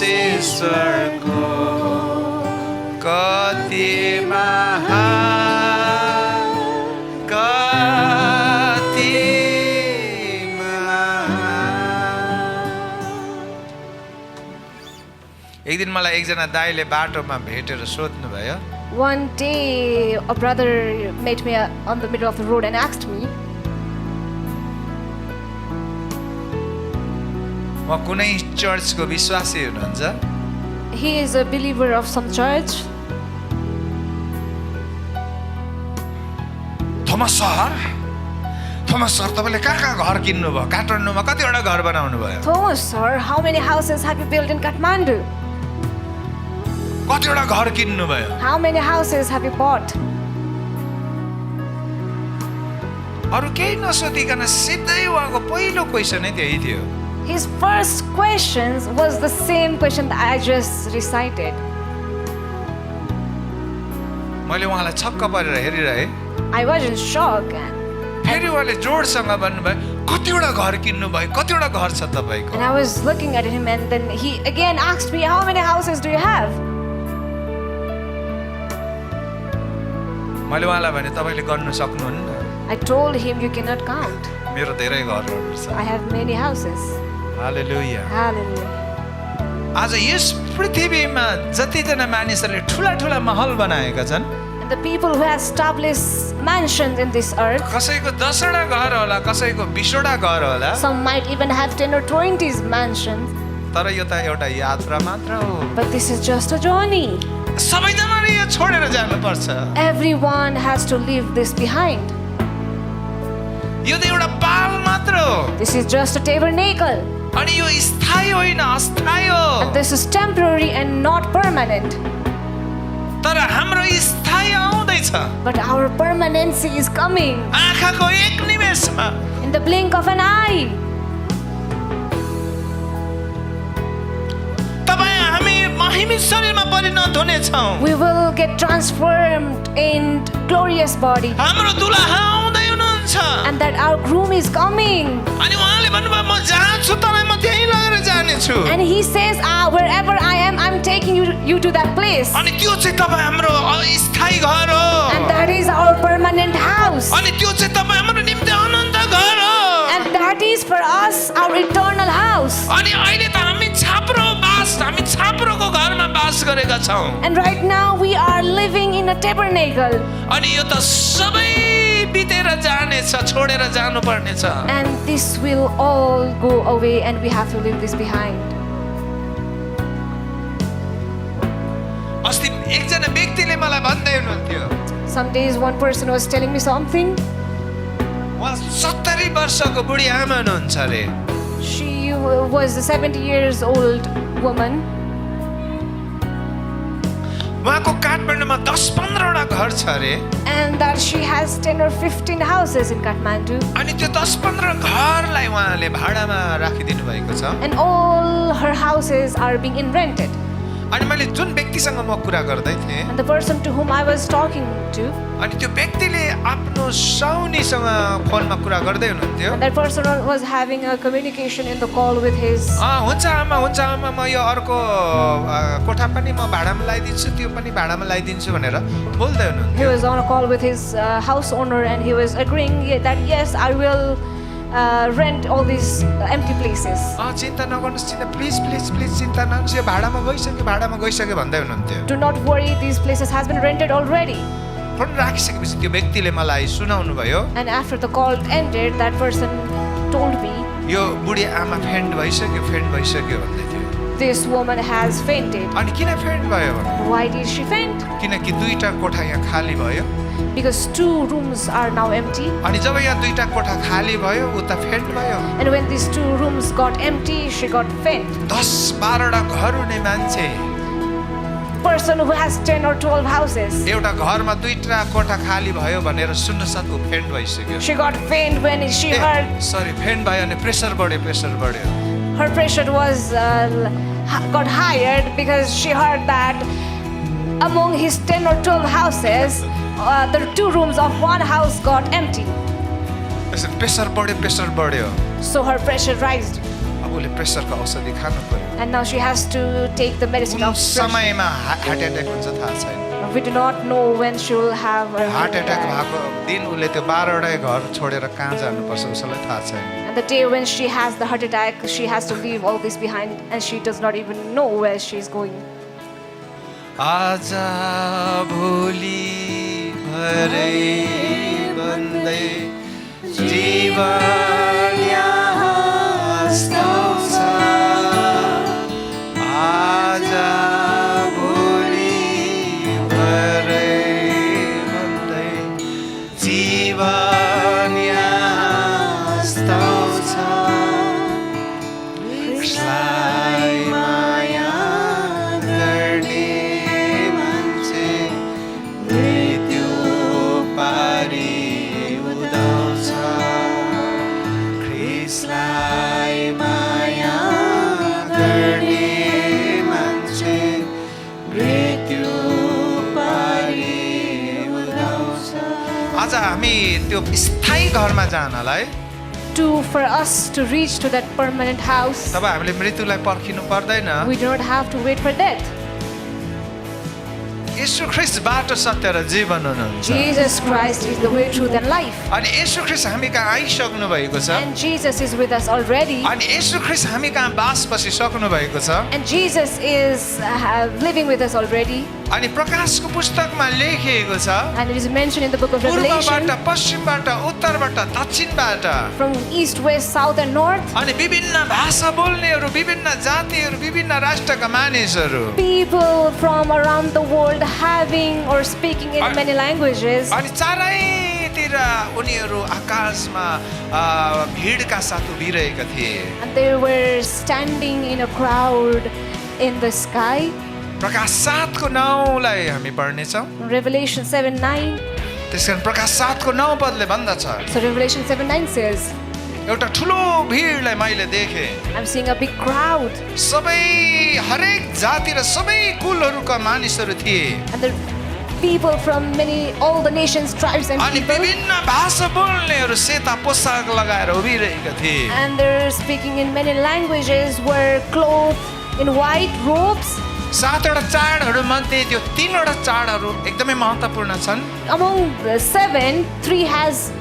A: ईश्वरको कतिमा एक दिन मलाई एकजना दाइले बाटोमा भेटेर सोध्नु भयो
B: one day a brother met me on the middle of the road and asked me,
A: म कुनै चर्चको विश्वासी हुनुहुन्छ
B: he is a believer of some church.
A: Thomas sir तपाईँले कहाँ घर किन्नुभयो काठमाडौँमा कतिवटा घर बनाउनु भयो
B: Thomas sir, how many houses have you built in Kathmandu?
A: कतिवटा घर किन्नुभयो
B: How many houses have you bought?
A: अरू केही नसोधिकन सिधै उहाँको पहिलो क्वेसनै त्यही थियो
B: His first questions was the same question that I just recited.
A: मैले उहाँलाई छक्क परेर हेरिरहेँ
B: I was in shock.
A: फेरि उहाँले जोडसँग भन्नुभयो कतिवटा घर किन्नुभयो कतिवटा घर छ तपाईँको
B: And I was looking at him and then he again asked me, how many houses do you have?
A: मैले उहाँलाई भने तपाईँले गर्नु सक्नुहुन्न
B: I told him, you cannot count.
A: मेरो धेरै घरहरू छ
B: I have many houses.
A: Hallelujah
B: Hallelujah.
A: आज यस पृथ्वीमा जतिजना मानिसहरूले ठुला ठुला महल बनाएका छन्
B: And the people who have established mansions in this earth,
A: कसैको 10वटा घर होला कसैको 20वटा घर होला
B: some might even have 10 or 20 mansions,
A: तर यो त एउटा यात्रा मात्र हो
B: but this is just a journey.
A: सबैजनाले यो छोडेर जानुपर्छ
B: Everyone has to leave this behind.
A: यो त एउटा पाल मात्र हो
B: This is just a tabernacle.
A: अनि यो स्थायी होइन अस्थायी हो
B: And this is temporary and not permanent.
A: तर हाम्रो स्थायी आउँदैछ
B: But our permanency is coming
A: आँखाको एक निमेषमा
B: in the blink of an eye.
A: तपाईँ हामी महिमित शरीरमा परिणत हुनेछौँ
B: We will get transformed in glorious body.
A: हाम्रो दुलहा आउँदै हुनुहुन्छ
B: And that our groom is coming.
A: अनि उहाँले भन्नुभयो म जहाँ छु तपाईँ म त्यहीँ लगेर जानेछु
B: And he says, wherever I am, I'm taking you to that place.
A: अनि त्यो चाहिँ तपाईँ हाम्रो स्थायी घर हो
B: And that is our permanent house.
A: अनि त्यो चाहिँ तपाईँ हाम्रो निम्ति अनन्त घर हो
B: And that is for us our eternal house.
A: अनि अहिले त हामी छाप्रोको घरमा बास गरेका छौँ
B: And right now we are living in a tabernacle.
A: अनि यो त सबै बितेर जानेछ छोडेर जानुपर्नेछ
B: And this will all go away and we have to leave this behind.
A: अस्ति एकजना व्यक्तिले मलाई भन्दै हुनुहुन्थ्यो
B: Some days one person was telling me something.
A: उहाँ 70 वर्षको बुढी आमा हुनुहुन्छ अरे
B: She was a 70 years old woman.
A: उहाँको काठमाडौँमा 10-15वटा घर छ अरे
B: And that she has 10 or 15 houses in Kathmandu.
A: अनि त्यो 10-15 घरलाई उहाँले भाडामा राखिदिनु भएको छ
B: And all her houses are being rented.
A: अनि मैले जुन व्यक्तिसँग म कुरा गर्दै थिएँ
B: And the person to whom I was talking to,
A: अनि त्यो व्यक्तिले आफ्नो साउनीसँग फोनमा कुरा गर्दै हुनुहुन्थ्यो
B: and that person was having a communication in the call with his.
A: हुन्छ आमा म यो अर्को कोठा पनि म भाडामा लगाइदिन्छु त्यो पनि भाडामा लगाइदिन्छु भनेर बोल्दै
B: He
A: हुनुहुन्थ्यो
B: was on a call with his house owner, and he was agreeing that yes, I will rent all these empty places.
A: चिन्ता नगर्नुहोस् चिन्ता प्लिज चिन्ता नगर्नुहोस् यो भाडामा गइसक्यो भन्दै हुनुहुन्थ्यो
B: Do not worry, these places has been rented already.
A: Phone राखिसकेपछि त्यो व्यक्तिले मलाई सुनाउनु भयो
B: And after the call ended, that person told me
A: यो बुढी आमा फेन्ट भइसक्यो भन्दै थियो
B: this woman has fainted.
A: अनि किन फेन्ट भयो भने
B: Why did she faint?
A: किनकि दुईटा कोठा यहाँ खाली भयो
B: Because 2 rooms are now empty.
A: अनि जब यहाँ दुईटा कोठा खाली भयो उता फेन्ट भयो
B: And when these 2 rooms got empty, she got faint.
A: 10-12 घर हुने मान्छे
B: Person who has 10 or 12 houses.
A: एउटा घरमा दुईटा कोठा खाली भयो भनेर सुन्न साथ ऊ फेन्ट भइसक्यो
B: She got faint when she heard
A: sorry faint भयो अनि प्रेसर बढ्यो
B: her pressure was got higher because she heard that among his 10 or 12 houses, the 2 rooms of one house got empty.
A: त्यसरी प्रेसर बढ्यो
B: So her pressure rised,
A: अब उसले प्रेसरको औषधि खानु पर्यो
B: and now she has to take the medicine
A: कुन
B: of pressure.
A: समयमा heart attack हुन्छ थाहा छैन
B: We do not know when she will have a
A: heart
B: heart
A: attack
B: attack.
A: भएको दिन उसले त्यो 12वटै घर छोडेर कहाँ जानुपर्छ उसलाई थाहा छैन
B: And the day when she has the heart attack, she has to leave all this behind, and she does not even know where she is going.
A: आज भोलि भरे भन्दै जीवन यहाँ आउँछ आज भोलि भरे भन्दै जीवन यहाँ आउँछ उसलाई माया गर्ने मान्छे मृत्यु पारी उदाउँछ ख्रिस्टलाई माया गर्ने मान्छे मृत्यु पारी उदाउँछ आज हामी त्यो स्थायी घरमा जानलाई
B: For us to reach to that permanent house,
A: तब हामीले मृत्युलाई पर्खिनु पर्दैन
B: we do not have to wait for death.
A: येशू ख्रिस्ट बाटो सत्य र जीवन हुनुहुन्छ
B: Jesus Christ is the way, truth, and life.
A: अनि येशू ख्रिस्ट हामी कहाँ आइसक्नु भएको छ
B: And Jesus is with us already.
A: अनि येशू ख्रिस्ट हामी कहाँ बास बसिसक्नु भएको छ
B: And Jesus is living with us already.
A: अनि प्रकाशको पुस्तकमा लेखिएको छ
B: And it is mentioned in the book of Revelation.
A: पूर्वबाट पश्चिमबाट उत्तरबाट दक्षिणबाट
B: From east, west, south, and north,
A: अनि विभिन्न भाषा बोल्नेहरू विभिन्न जातिहरू विभिन्न राष्ट्रका मानिसहरू
B: people from around the world having or speaking in many languages.
A: अनि चारैतिर उनीहरू आकाशमा भिडका साथ उभिरहेका थिए
B: And they were standing in a crowd in the sky.
A: प्रकाश 7को 9लाई हामी पढ्नेछौँ
B: Revelation 7:9.
A: त्यसकारण प्रकाश 7को 9 पदले भन्दछ
B: So Revelation 7:9 says,
A: एउटा ठुलो भिडलाई मैले देखेँ
B: I'm seeing a big crowd,
A: सबै हरेक जाति र सबै कुलहरूका मानिसहरू थिए
B: and the people from all the nations, tribes, and
A: अनि
B: people,
A: विभिन्न भाषा बोल्नेहरू सेता पोसाक लगाएर उभिरहेका थिए
B: and they're speaking in many languages, were clothed in white robes.
A: 7वटा चाडहरू मध्ये त्यो 3वटा चाडहरू एकदमै महत्त्वपूर्ण छन्
B: Among the 7, 3 has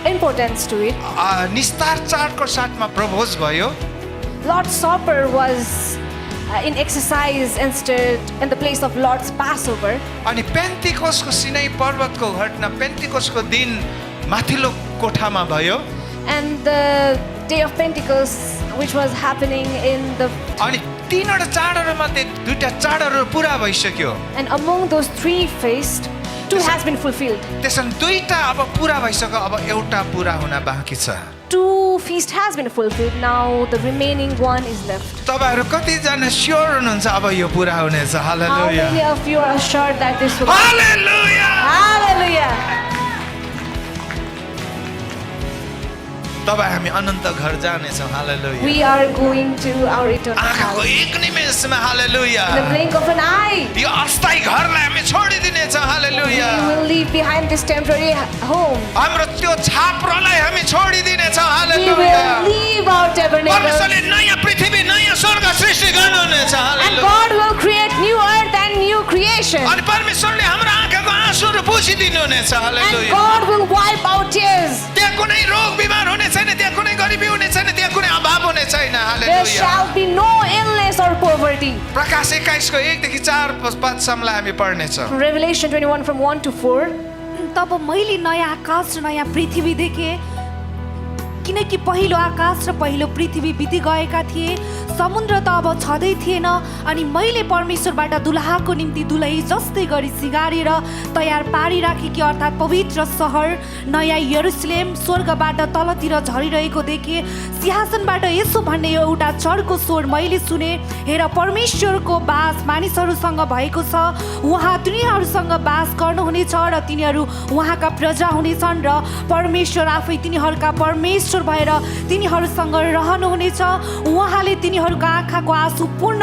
B: importance to it.
A: निस्तार चाडको साथमा प्रभोज भयो
B: Lord's Supper was in exercise instead in the place of Lord's Passover.
A: अनि पेन्तिकोसको सिनै पर्वतको घटना पेन्तिकोसको दिन माथिल्लो कोठामा भयो
B: And the day of Pentecost, which was happening in the...
A: अनि 3वटा चाडहरू मध्ये 2टा चाडहरू पुरा भइसक्यो
B: And among those 3 feasts, 2 has been fulfilled.
A: त्यसैले 2टा अब पुरा भइसक्यो अब एउटा पुरा हुन बाँकी छ
B: 2 feast has been fulfilled. Now the remaining 1 is left.
A: तपाईहरु कतिजना स्योर हुनुहुन्छ अब यो पुरा हुनेछ
B: How
A: hallelujah
B: many of you are sure that this will...
A: hallelujah
B: Hallelujah!
A: तब हामी अनन्त घर जानेछौँ हालेलुया
B: We are going to our eternal
A: आँखाको
B: house.
A: एक निमेषमा हालेलुया
B: In the blink of an eye,
A: यो अस्थायी घरलाई हामी छोडिदिनेछौँ हालेलुया
B: we will leave behind this temporary home.
A: हाम्रो त्यो छाप्रोलाई हामी छोडिदिनेछौँ
B: We
A: hallelujah
B: will leave our tabernacle.
A: परमेश्वरले नयाँ पृथ्वी नयाँ स्वर्ग सृष्टि गर्नुहुनेछ
B: And
A: hallelujah
B: God will create new earth and new creation.
A: अनि परमेश्वरले हाम्रो आँखाको आँसुहरू पुछिदिनुहुनेछ
B: And
A: hallelujah
B: God will wipe out tears.
A: त्यहाँ कुनै रोग बिमार हुने छैन त्यहाँ कुनै गरिबी हुने छैन त्यहाँ कुनै अभाव हुने छैन
B: There
A: hallelujah
B: shall be no illness or poverty.
A: प्रकाश 21 को 1 देखि 4 पदसम्मलाई हामी पढ्नेछौँ
B: From Revelation 21 from 1 to 4.
C: तब मैले नयाँ आकाश र नयाँ पृथ्वी देखेँ किनकि पहिलो आकाश र पहिलो पृथ्वी बिति गएका थिए समुद्र त अब छँदै थिएन अनि मैले परमेश्वरबाट दुलहाको निम्ति दुलही जस्तै गरी सिगारेर तयार पारिराखेकी अर्थात् पवित्र सहर नयाँ यरुसलेम स्वर्गबाट तलतिर झरिरहेको देखेँ सिंहासनबाट यसो भन्ने एउटा चर्को स्वर मैले सुने हेर परमेश्वरको बास मानिसहरूसँग भएको छ उहाँ तिनीहरूसँग बास गर्नुहुनेछ र तिनीहरू उहाँका प्रजा हुनेछन् र परमेश्वर आफै तिनीहरूका परमेश्वर भएर तिनीहरूसँग रहनुहुनेछ उहाँले तिनीहरूका आँखाको आँसु पूर्ण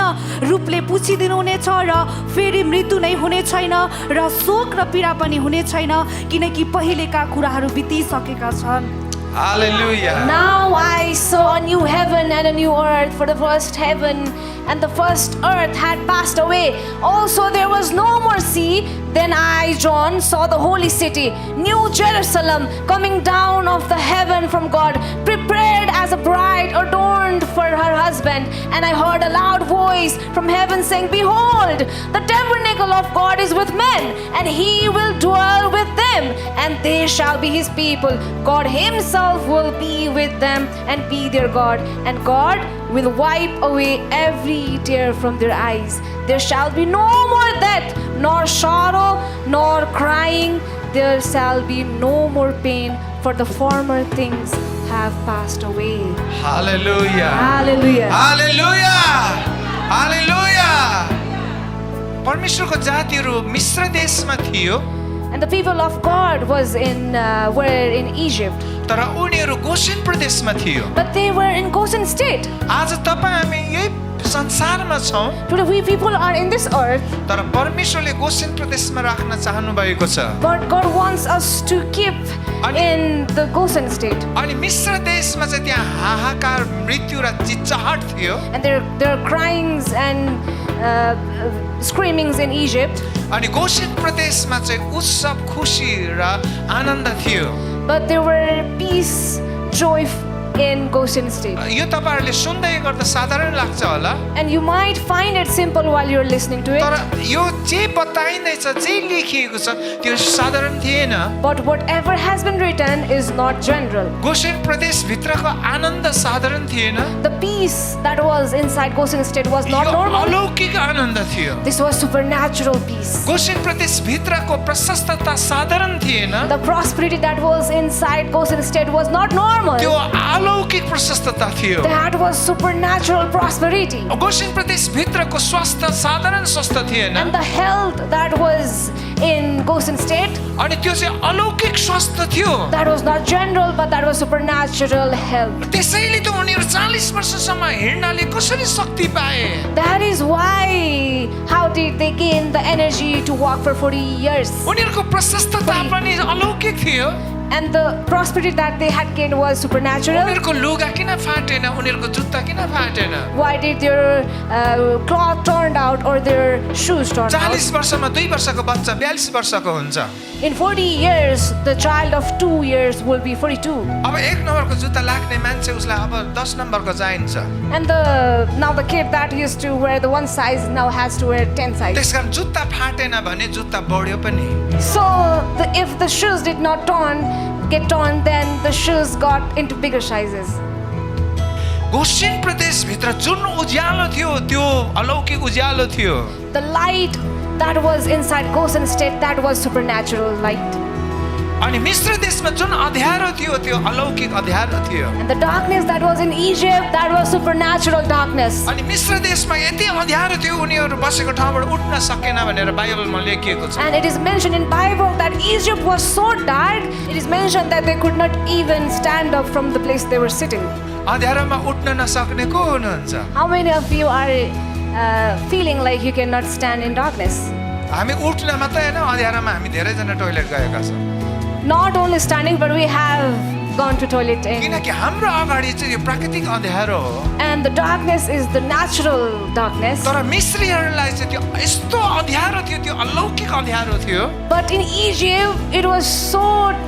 C: रूपले पुछिदिनुहुनेछ र फेरि मृत्यु नै हुने छैन र शोक र पीडा पनि हुने छैन किनकि पहिलेका कुराहरू बितिसकेका छन्
A: Hallelujah.
B: Now I saw a new heaven and a new earth, for the first heaven and the first earth had passed away. Also there was no more sea. Then I, John, saw the holy city, New Jerusalem, coming down off the heaven from God, prepared as a bride adorned for her husband. And I heard a loud voice from heaven saying, Behold, the tabernacle of God is with men, and he will dwell with them, and they shall be his people. God himself will be with them and be their God, and God will wipe away every tear from their eyes. There shall be no more death, nor sorrow, nor crying. There shall be no more pain, for the former things have passed away.
A: Hallelujah.
B: Hallelujah.
A: Hallelujah. Hallelujah. परमेश्वरको जातिहरू मिस्र देशमा थियो
B: And the people of God were in Egypt,
A: तर उनीहरू Gaussian प्रदेशमा थियो
B: but they were in Goshen state.
A: आज तपाईँ हामी यही संसारमा छौँ
B: Today we people are in this earth,
A: तर परमेश्वरले गोसेन प्रदेशमा राख्न चाहनु भएको छ
B: but God wants us to keep in the Goshen state.
A: अनि मिस्र देशमा चाहिँ त्यहाँ हाहाकार मृत्यु र चिच्चाहट थियो
B: And there are cryings and screamings in Egypt,
A: अनि गोसेन प्रदेशमा चाहिँ उत्सव खुसी र आनन्द थियो
B: but there were peace, joy in Goshen state.
A: यो तपाईहरुले सुन्दै गर्दा साधारण लाग्छ होला
B: And you might find it simple while you're listening to
A: तर
B: it,
A: यो जे बताइँदैछ जे लेखिएको छ त्यो साधारण थिएन
B: but whatever has been written is not general.
A: Gaussian प्रदेश भित्रको आनन्द साधारण थिएन
B: The peace that was inside Goshen state was not
A: यो
B: normal.
A: अलौकिक आनन्द थियो
B: This was supernatural peace.
A: Gaussian प्रदेश भित्रको प्रशस्तता साधारण थिएन
B: The prosperity that was inside Goshen state was not normal.
A: त्यो अलौकिक प्रशस्तता थियो
B: That was supernatural prosperity.
A: Gaussian प्रदेश भित्रको स्वास्थ्य साधारण स्वस्थ थिएन
B: And the health that was in Goshen state,
A: अनि त्यो चाहिँ अलौकिक स्वास्थ्य थियो
B: that was not general, but that was supernatural health.
A: त्यसैले त उनीहरू 40 वर्षसम्म हिँड्नाले कसरी शक्ति पाए
B: That is why, how did they gain the energy to walk for 40 years?
A: उनीहरूको प्रशस्तता पनि अलौकिक थियो
B: And the prosperity that they had gained was supernatural.
A: उनीहरूको लुगा किन फाटेन उनीहरूको जुत्ता किन फाटेन
B: Why did their cloth turned out or their shoes turned out?
A: 40 वर्षमा 2 वर्षको बच्चा 42 वर्षको हुन्छ
B: In 40 years, the child of 2 years will be 42.
A: अब 1 नम्बरको जुत्ता लाग्ने मान्छे उसलाई अब 10 नम्बरको चाहिन्छ
B: And now the kid that used to wear the one size now has to wear 10 size.
A: त्यसकारण जुत्ता फाटेन भने जुत्ता बढ्यो पनि
B: So if the shoes did not get torn, then the shoes got into bigger sizes.
A: Gaussian प्रदेश भित्र जुन उज्यालो थियो त्यो अलौकिक उज्यालो थियो
B: The light that was inside Goshen state, that was supernatural light.
A: अनि मिस्र देशमा जुन अँध्यारो थियो त्यो अलौकिक अँध्यारो थियो
B: And the darkness that was in Egypt, that was supernatural darkness.
A: अनि मिस्र देशमा यति अँध्यारो थियो उनीहरू बसेको ठाउँबाट उठ्न सकेन भनेर बाइबलमा लेखिएको छ
B: And it is mentioned in Bible that Egypt was so dark, it is mentioned that they could not even stand up from the place they were sitting.
A: अँध्यारोमा उठ्न नसक्ने को हुनुहुन्छ
B: How many of you are feeling like you cannot stand in darkness?
A: हामी उठ्न मात्रै होइन अँध्यारोमा हामी धेरैजना टोइलेट गएका छौँ
B: Not only standing, but we have gone to toilet.
A: किनकि हाम्रो अगाडि चाहिँ यो प्राकृतिक अँध्यारो हो
B: And the darkness is the natural darkness.
A: तर मिस्रीहरूलाई चाहिँ त्यो यस्तो अँध्यारो थियो त्यो अलौकिक अँध्यारो थियो
B: But in Egypt, it was so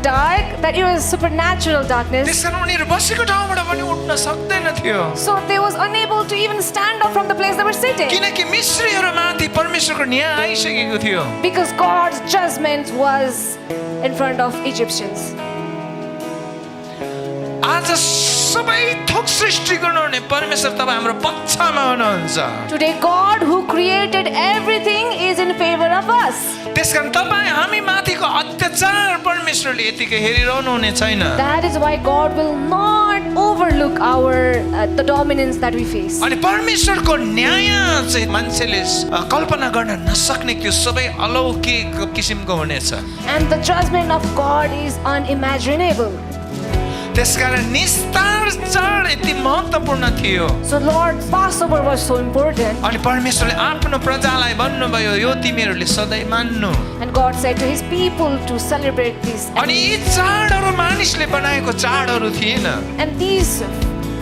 B: dark that it was supernatural darkness.
A: त्यसकारण उनीहरू बसेको ठाउँबाट पनि उठ्न सक्दैन थियो
B: So they was unable to even stand up from the place they were sitting.
A: किनकि मिस्रीहरूमाथि परमेश्वरको न्याय आइसकेको थियो
B: Because God's judgment was in front of Egyptians.
A: आज सबै थोक सृष्टि गर्नुहुने परमेश्वर तपाईँ हाम्रो पक्षमा हुनुहुन्छ
B: Today, God who created everything is in favor of us.
A: त्यसकारण तपाईँ हामी माथिको अत्याचार परमेश्वरले यतिकै हेरिरहनु हुने छैन
B: That is why God will not overlook the dominance that we face.
A: अनि परमेश्वरको न्याय चाहिँ मान्छेले कल्पना गर्न नसक्ने त्यो सबै अलौकिक किसिमको हुनेछ
B: And the judgment of God is unimaginable.
A: त्यसकारण निस्तार चाड यति महत्त्वपूर्ण थियो
B: So Lord's Passover was so important.
A: अनि परमेश्वरले आफ्नो प्रजालाई भन्नुभयो यो तिमीहरूले सधैँ मान्नु
B: And God said to his people to celebrate this.
A: अनि यी चाडहरू मानिसले बनाएको चाडहरू थिएन
B: And these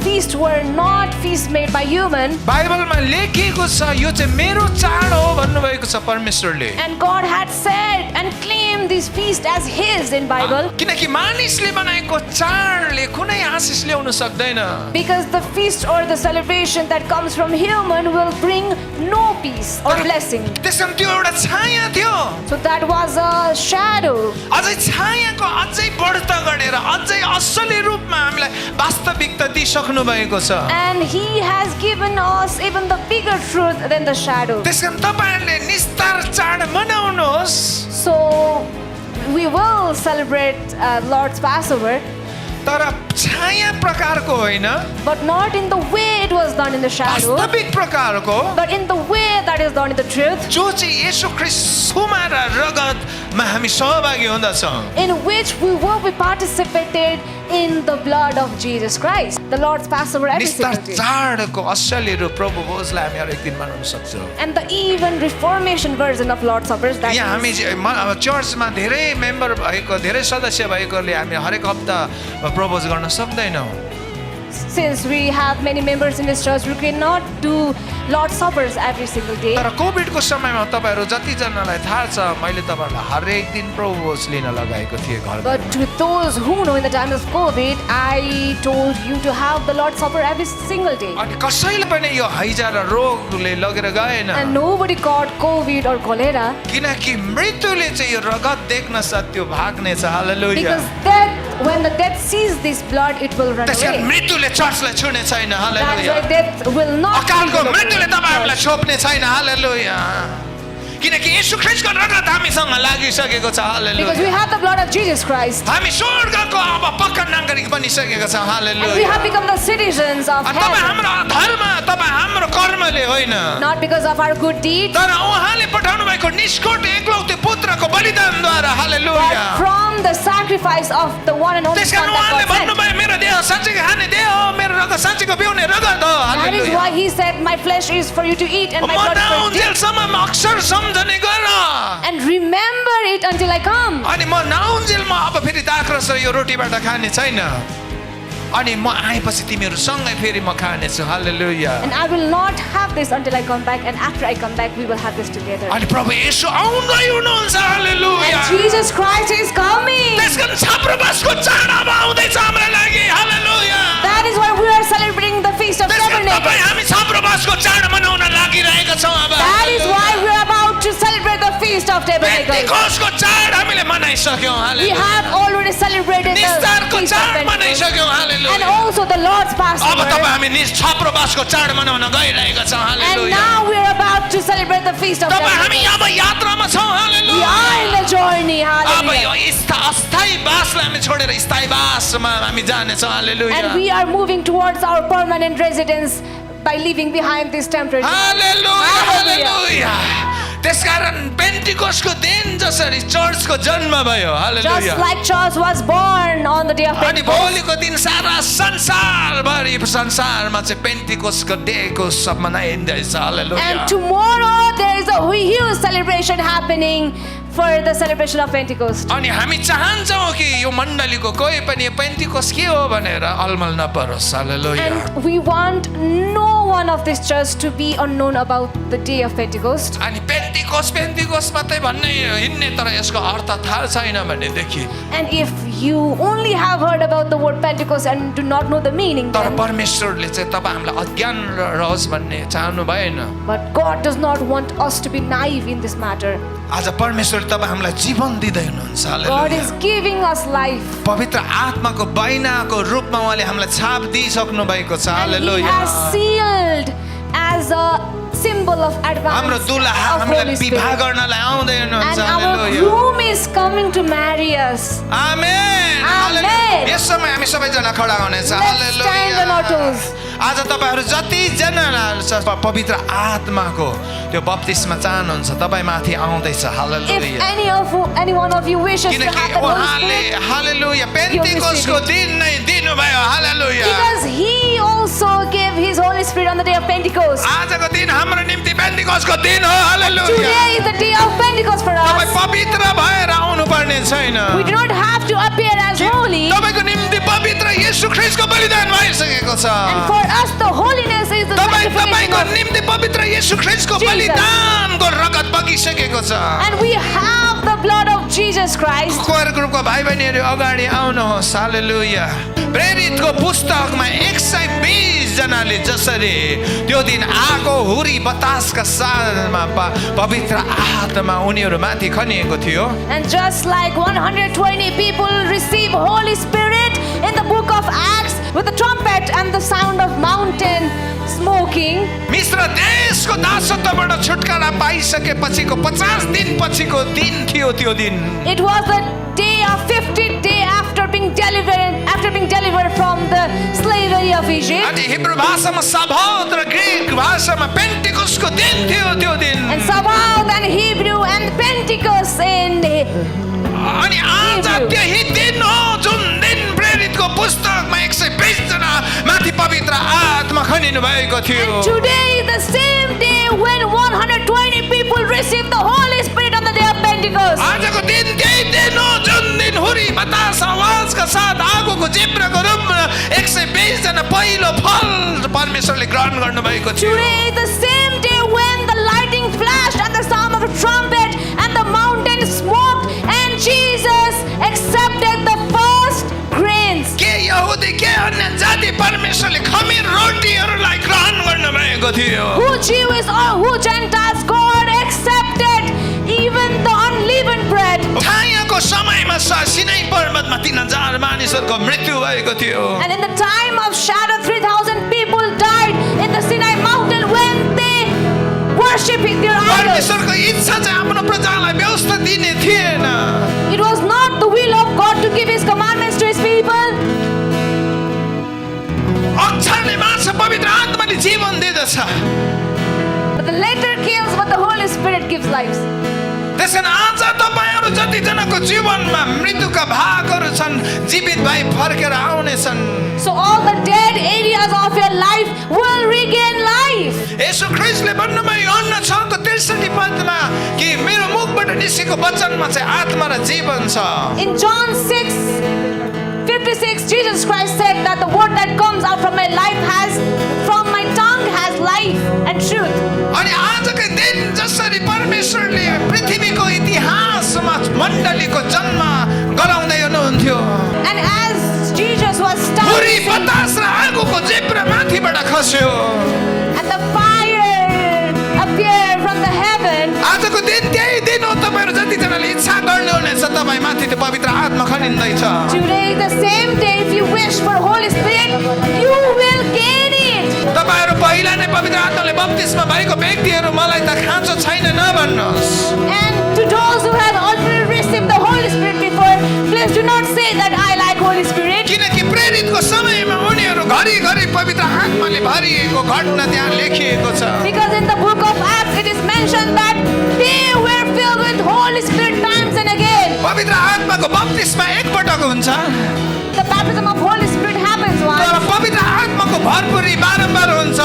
B: feasts were not feasts made by human.
A: बाइबलमा लेखिएको छ यो चाहिँ मेरो चाड हो भन्नुभएको छ परमेश्वरले
B: And God had said and claimed this feast as his in Bible.
A: किनकि मानिसले बनाएको चाडले कुनै आशिष ल्याउन सक्दैन
B: Because the feast or the celebration that comes from human will bring no peace or blessing.
A: त्यसमा त्यो एउटा छाया थियो
B: So that was a shadow.
A: अझै छायाको अझै बढ्ता गरेर अझै असली रूपमा हामीलाई वास्तविकता दिइसक्नु भएको छ
B: And he has given us even the bigger truth than the shadow.
A: त्यसकारण तपाईहरुले निस्तार चाड मनाउनुहोस्
B: So we will celebrate Lord's Passover,
A: तर छाया प्रकारको होइन
B: but not in the way it was done in the shadow,
A: वास्तविक प्रकारको
B: but in the way that is done in the truth,
A: जो चाहिँ येशू ख्रीष्टमा र रगतमा हामी सहभागी हुँदछौँ
B: in which we will be participated in the blood of Jesus Christ. The Lord's Passover every
A: निस्तार
B: single day.
A: चाडको असली रूप प्रभु भोजलाई हामी हरेक दिन मनाउन सक्छौँ
B: And the even Reformation version of Lord's Supper, that
A: यहाँ हामी
B: is,
A: चर्चमा धेरै मेम्बर भएको धेरै सदस्य भएकोले हामी हरेक हप्ता प्रपोज गर्न सक्दैनौँ
B: since we have many members in this church, we cannot do Lord's Suppers every single day.
A: तर कोभिडको समयमा तपाईँहरू जतिजनालाई थाहा छ मैले तपाईँहरूलाई हरेक दिन प्रभु भोज लिन लगाएको थिएँ घर
B: But to those who know in the time of COVID, I told you to have the Lord's Supper every single day.
A: अनि कसैले पनि यो हैजा र रोगले लगेर गएन
B: And nobody caught COVID or cholera
A: किनकि मृत्युले चाहिँ यो रगत देख्न साथ त्यो भाग्ने छ हालेलुया
B: because when the death sees this blood, it will run
A: त्यसकारण
B: away.
A: मृत्युले चर्चलाई छुने छैन
B: That's why
A: hallelujah
B: death will not
A: अकालको
B: see the
A: मृत्युले तपाईँहरूलाई
B: church.
A: छोप्ने छैन हालेलुया किनकि येशू ख्रीष्टको रगत हामीसँग लागिसकेको छ
B: Because we
A: hallelujah
B: have the blood of Jesus Christ.
A: हामी स्वर्गको अब पक्का नागरिक बनिसकेका छौँ
B: And we
A: hallelujah
B: have become the citizens of
A: अनि तपाईँ
B: heaven.
A: हाम्रो धर्म तपाईँ हाम्रो कर्मले होइन
B: Not because of our good deeds,
A: तर उहाँले पठाउनु भएको निष्कट एकलौटे पुत्रको बलिदानद्वारा
B: but
A: hallelujah
B: from the sacrifice of the one and only Son
A: त्यसकारण उहाँले
B: that God sent.
A: भन्नुभयो मेरो देह साँच्चैको खाने देह हो मेरो रगत साँच्चैको पिउने रगत हो
B: That is
A: hallelujah
B: why he said, my flesh is for you to eat and my
A: म
B: blood is for you to drink.
A: नउन्जेलसम्म अक्षर सम्झने गर
B: And remember it until I come.
A: अनि म नउन्जेल म अब फेरि दाखरस र यो रोटीबाट खाने छैन अनि म आएपछि तिमीहरू सँगै फेरि म खानेछु हालेलुया
B: And I will not have this until I come back. And after I come back, we will have this together.
A: अनि प्रभु येशू आउँदै हुनुहुन्छ हालेलुया
B: And Jesus Christ is coming.
A: त्यसकारण छाप्रोवासको चाड अब आउँदैछ हाम्रो लागि हालेलुया
B: That is why we are celebrating the Feast of
A: त्यसकारण तपाईँ
B: Tabernacles.
A: हामी छाप्रोवासको चाड मनाउन लागिरहेका छौँ अब
B: That is why we are about to celebrate the Feast of of Tabernacles.
A: पेन्टिकोसको चाड हामीले मनाइसक्यौँ
B: We
A: hallelujah
B: have already celebrated the
A: निस्तारको
B: Feast of
A: चाड
B: Pentecost.
A: मनाइसक्यौँ
B: And
A: hallelujah
B: also the Lord's
A: अब तपाईँ
B: Passover.
A: हामी छाप्रोबासको चाड मनाउन गइरहेका छौँ
B: And
A: hallelujah
B: now we are about to celebrate the Feast of
A: तपाईँ हामी
B: Pentecost.
A: अब यात्रामा छौँ
B: We
A: hallelujah
B: are in the journey.
A: अब
B: Hallelujah.
A: यो अस्थायी बासलाई हामी छोडेर स्थायी बासमा हामी जानेछौँ हालेलुया
B: And we are moving towards our permanent residence by leaving behind this temporary.
A: Hallelujah
B: Hallelujah.
A: हालेलुया त्यसकारण पेन्टिकोसको दिन जसरी चर्चको जन्म भयो
B: Just
A: hallelujah
B: like church was born on the day of
A: अनि
B: Pentecost.
A: भोलिको दिन सारा संसारभरि संसारमा चाहिँ पेन्टिकोसको डेको सब मनाइँदैछ हालेलुया
B: And tomorrow there is a huge celebration happening for the celebration of Pentecost.
A: अनि हामी चाहन्छौँ कि यो मण्डलीको कोही पनि पेन्टिकोस के हो भनेर अलमल नपरोस् हालेलुया
B: And we want no one of this church to be unknown about the day of Pentecost.
A: अनि पेन्टिकोस मात्रै भन्ने हिँड्ने तर यसको अर्थ थाहा छैन भनेदेखि
B: And if you only have heard about the word Pentecost and do not know the meaning,
A: तर
B: then,
A: परमेश्वरले चाहिँ तपाईँ हामीलाई अज्ञान रहोस् भन्ने चाहनु भएन
B: but God does not want us to be naive in this matter.
A: आज परमेश्वरले तपाईँ हामीलाई जीवन दिँदै हुनुहुन्छ
B: God
A: hallelujah
B: is giving us life.
A: पवित्र आत्माको बैनाको रूपमा उहाँले हामीलाई छाप दिइसक्नु भएको छ
B: And He
A: hallelujah
B: has sealed as a symbol of
A: हाम्रो
B: advance
A: दुलहा
B: of
A: हामीलाई
B: Holy
A: विवाह
B: Spirit.
A: गर्नलाई आउँदै हुनुहुन्छ
B: And our
A: hallelujah
B: groom is coming to marry us.
A: आमेन
B: आमेन।
A: हालेलुया। यस समय हामी सबैजना खडा हुनेछ
B: Let's stand on our toes.
A: आज तपाईँहरू जतिजना पवित्र आत्माको त्यो बप्तिस्मा चाहनुहुन्छ तपाईँ माथि आउँदैछ
B: If
A: hallelujah
B: any one of you wishes to
A: किनकि
B: have the Holy
A: उहाँले
B: Spirit,
A: हालेलुया पेन्टिकोसको दिन नै दिनुभयो हालेलुया
B: because He also gave His Holy Spirit on the day of Pentecost.
A: आजको दिन हाम्रो निम्ति पेन्टिकोसको दिन हो हालेलुया
B: Today is the day of Pentecost for
A: तपाईँ
B: us.
A: पवित्र भएर आउनु पर्ने छैन
B: We do not have to appear as holy.
A: तपाईको निम्ति पवित्र येशू ख्रीष्टको बलिदान भइसकेको छ
B: And for us, the holiness is the
A: तपाईँको
B: sanctification of.
A: निम्ति पवित्र येशू ख्रीष्टको
B: Jesus.
A: बलिदानको रगत बगिसकेको छ
B: And we have the blood of Jesus Christ.
A: Core ग्रुपको भाइ बहिनीहरू अगाडि आउनुहोस् हालेलुया प्रेरितको पुस्तकमा 120 जनाले जसरी त्यो दिन आगो हुरी बतासका साथमा पवित्र आत्मा उनीहरू माथि खनिएको थियो
B: And just like 120 people receive Holy Spirit in the book of Acts with the trumpet and the sound of mountain smoking,
A: मिश्र देशको दासत्वबाट छुटकारा पाइसकेपछिको 50 दिन पछिको दिन थियो त्यो दिन
B: it was the day of 50th day after being delivered from the slavery of Egypt.
A: अनि Hebrew भाषामा सबौत र ग्रीक भाषामा पेन्टिकोसको दिन थियो त्यो दिन
B: And Sabbath and Hebrew and Pentecost in
A: अनि आज
B: Hebrew.
A: त्यही दिन हो जुन दिन प्रेरितको पुस्तकमा 120 जना माथि पवित्र आत्मा खनिनु भएको थियो
B: And today is the same day when 120 people received the Holy Spirit on the day of Pentecost.
A: आजको दिन त्यही दिन हो जुन दिन हुरी बतास आवाजका साथ आगोको जिब्राको रूपमा 120 जना पहिलो फल परमेश्वरले ग्रहण गर्नु भएको थियो
B: Today is the same day when the lightning flashed and the sound of a trumpet and the mountain smoked and Jesus accepted the first grains.
A: के यहुदी के अन्य जाति परमेश्वरले खमीर रोटीहरूलाई ग्रहण गर्नु भएको थियो
B: Who Jews or who Gentiles, God accepted even the unleavened bread.
A: छायाको समयमा सिनाई पर्वतमा 3000 मानिसहरूको मृत्यु भएको थियो
B: And in the time of shadow, 3,000 people died in the Sinai mountain when they worshipped their idols.
A: परमेश्वरको इच्छा चाहिँ आफ्नो प्रजालाई व्यवस्था दिने थिएन
B: It was not the will of God to give His commandments to His people.
A: अक्षरले मार्छ पवित्र आत्माले जीवन दिँदछ
B: But the letter kills, but the Holy Spirit gives lives.
A: त्यसैले आज तपाईहरु जतिजनाको जीवनमा मृत्युका भागहरू छन् जीवित भई फर्केर आउनेछन्
B: So all the dead areas of your life will regain life.
A: येशू ख्रीष्टले भन्नुभयो यूहन्ना 6:63 पदमा कि मेरो मुखबाट निस्केको वचनमा चाहिँ आत्मा र जीवन छ
B: In John 6:56, Jesus Christ said that the word that comes out from my tongue has life and truth.
A: अनि आजकै दिन जसरी परमेश्वरले पृथ्वीको इतिहासमा मण्डलीको जन्म गराउँदै हुनुहुन्थ्यो
B: And as Jesus was
A: हुरी
B: starting
A: बतास र आगोको जिब्रा माथिबाट खस्यो
B: and the fire appeared from the heaven,
A: आजको दिन त्यही दिन हो तपाईहरु त्यो पवित्र आत्मा खनिँदैछ।
B: Today, the same day, if you wish for Holy Spirit, you will gain it.
A: तपाईहरु पहिला नै पवित्र आत्माले बप्तिस्मा भएको व्यक्तिहरु मलाई त खाँचो छैन नभन्नुहोस्।
B: And to those who have already received the Holy Spirit before, please do not say that I like Holy Spirit.
A: किनकि प्रेरितको समयमा उनीहरु घरिघरि पवित्र आत्माले भरिएको घटना त्यहाँ लेखिएको छ।
B: Because in the book of Acts, it is mentioned that they were filled with Holy Spirit times and again.
A: पवित्र आत्माको बप्तिस्मा एकपटक हुन्छ,
B: The baptism of Holy Spirit happens
A: तर
B: once,
A: पवित्र आत्माको भरपुरी बारम्बार हुन्छ।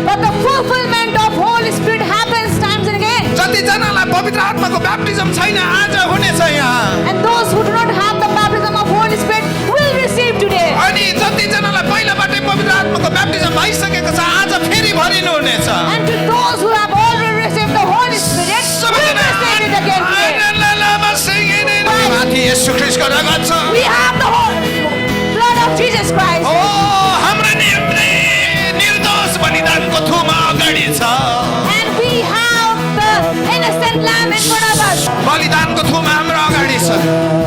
B: but the fulfillment of Holy Spirit happens times and again.
A: जतिजनालाई पवित्र आत्माको ब्याप्टिजम छैन आज हुनेछ यहाँ।
B: And those who do not have the baptism of Holy Spirit will receive today.
A: अनि जतिजनालाई पहिलाबाटै पवित्र आत्माको ब्याप्टिजम भइसकेको छ आज फेरि भरिनु हुनेछ।
B: And to those who have already received the Holy Spirit, will receive it again today.
A: माथि येशू ख्रीष्टको रगत छ।
B: We have the blood of Jesus Christ.
A: ओ हाम्रो निम्ति निर्दोष बलिदानको थुमा अगाडि छ।
B: And we have the innocent lamb in front of us.
A: बलिदानको थुमा हाम्रो अगाडि छ।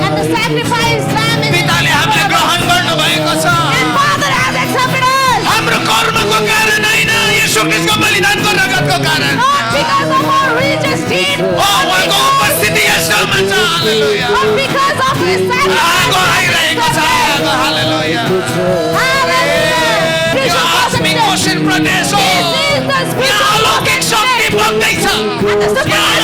B: And the sacrifice lamb is in
A: पिताले हामीले
B: front of us.
A: ग्रहण गर्नु भएको छ।
B: And Father has accepted us.
A: हाम्रो कर्मको कारण होइन, येशू ख्रीष्टको बलिदानको रगतको कारण।
B: Not because of our religious deed,
A: ओ उहाँको उपस्थिति यसमा छ। हालेलुया।
B: but because of His
A: आगो आइरहेको छ।
B: sacrifice.
A: आगो हालेलुया।
B: Hallelujah.
A: यो
B: Spiritual
A: आत्मिक
B: positive.
A: पोषण प्रदेश हो।
B: This is the
A: यहाँ
B: spiritual
A: अलौकिक शक्ति
B: positive.
A: बग्दैछ।
B: And the supernatural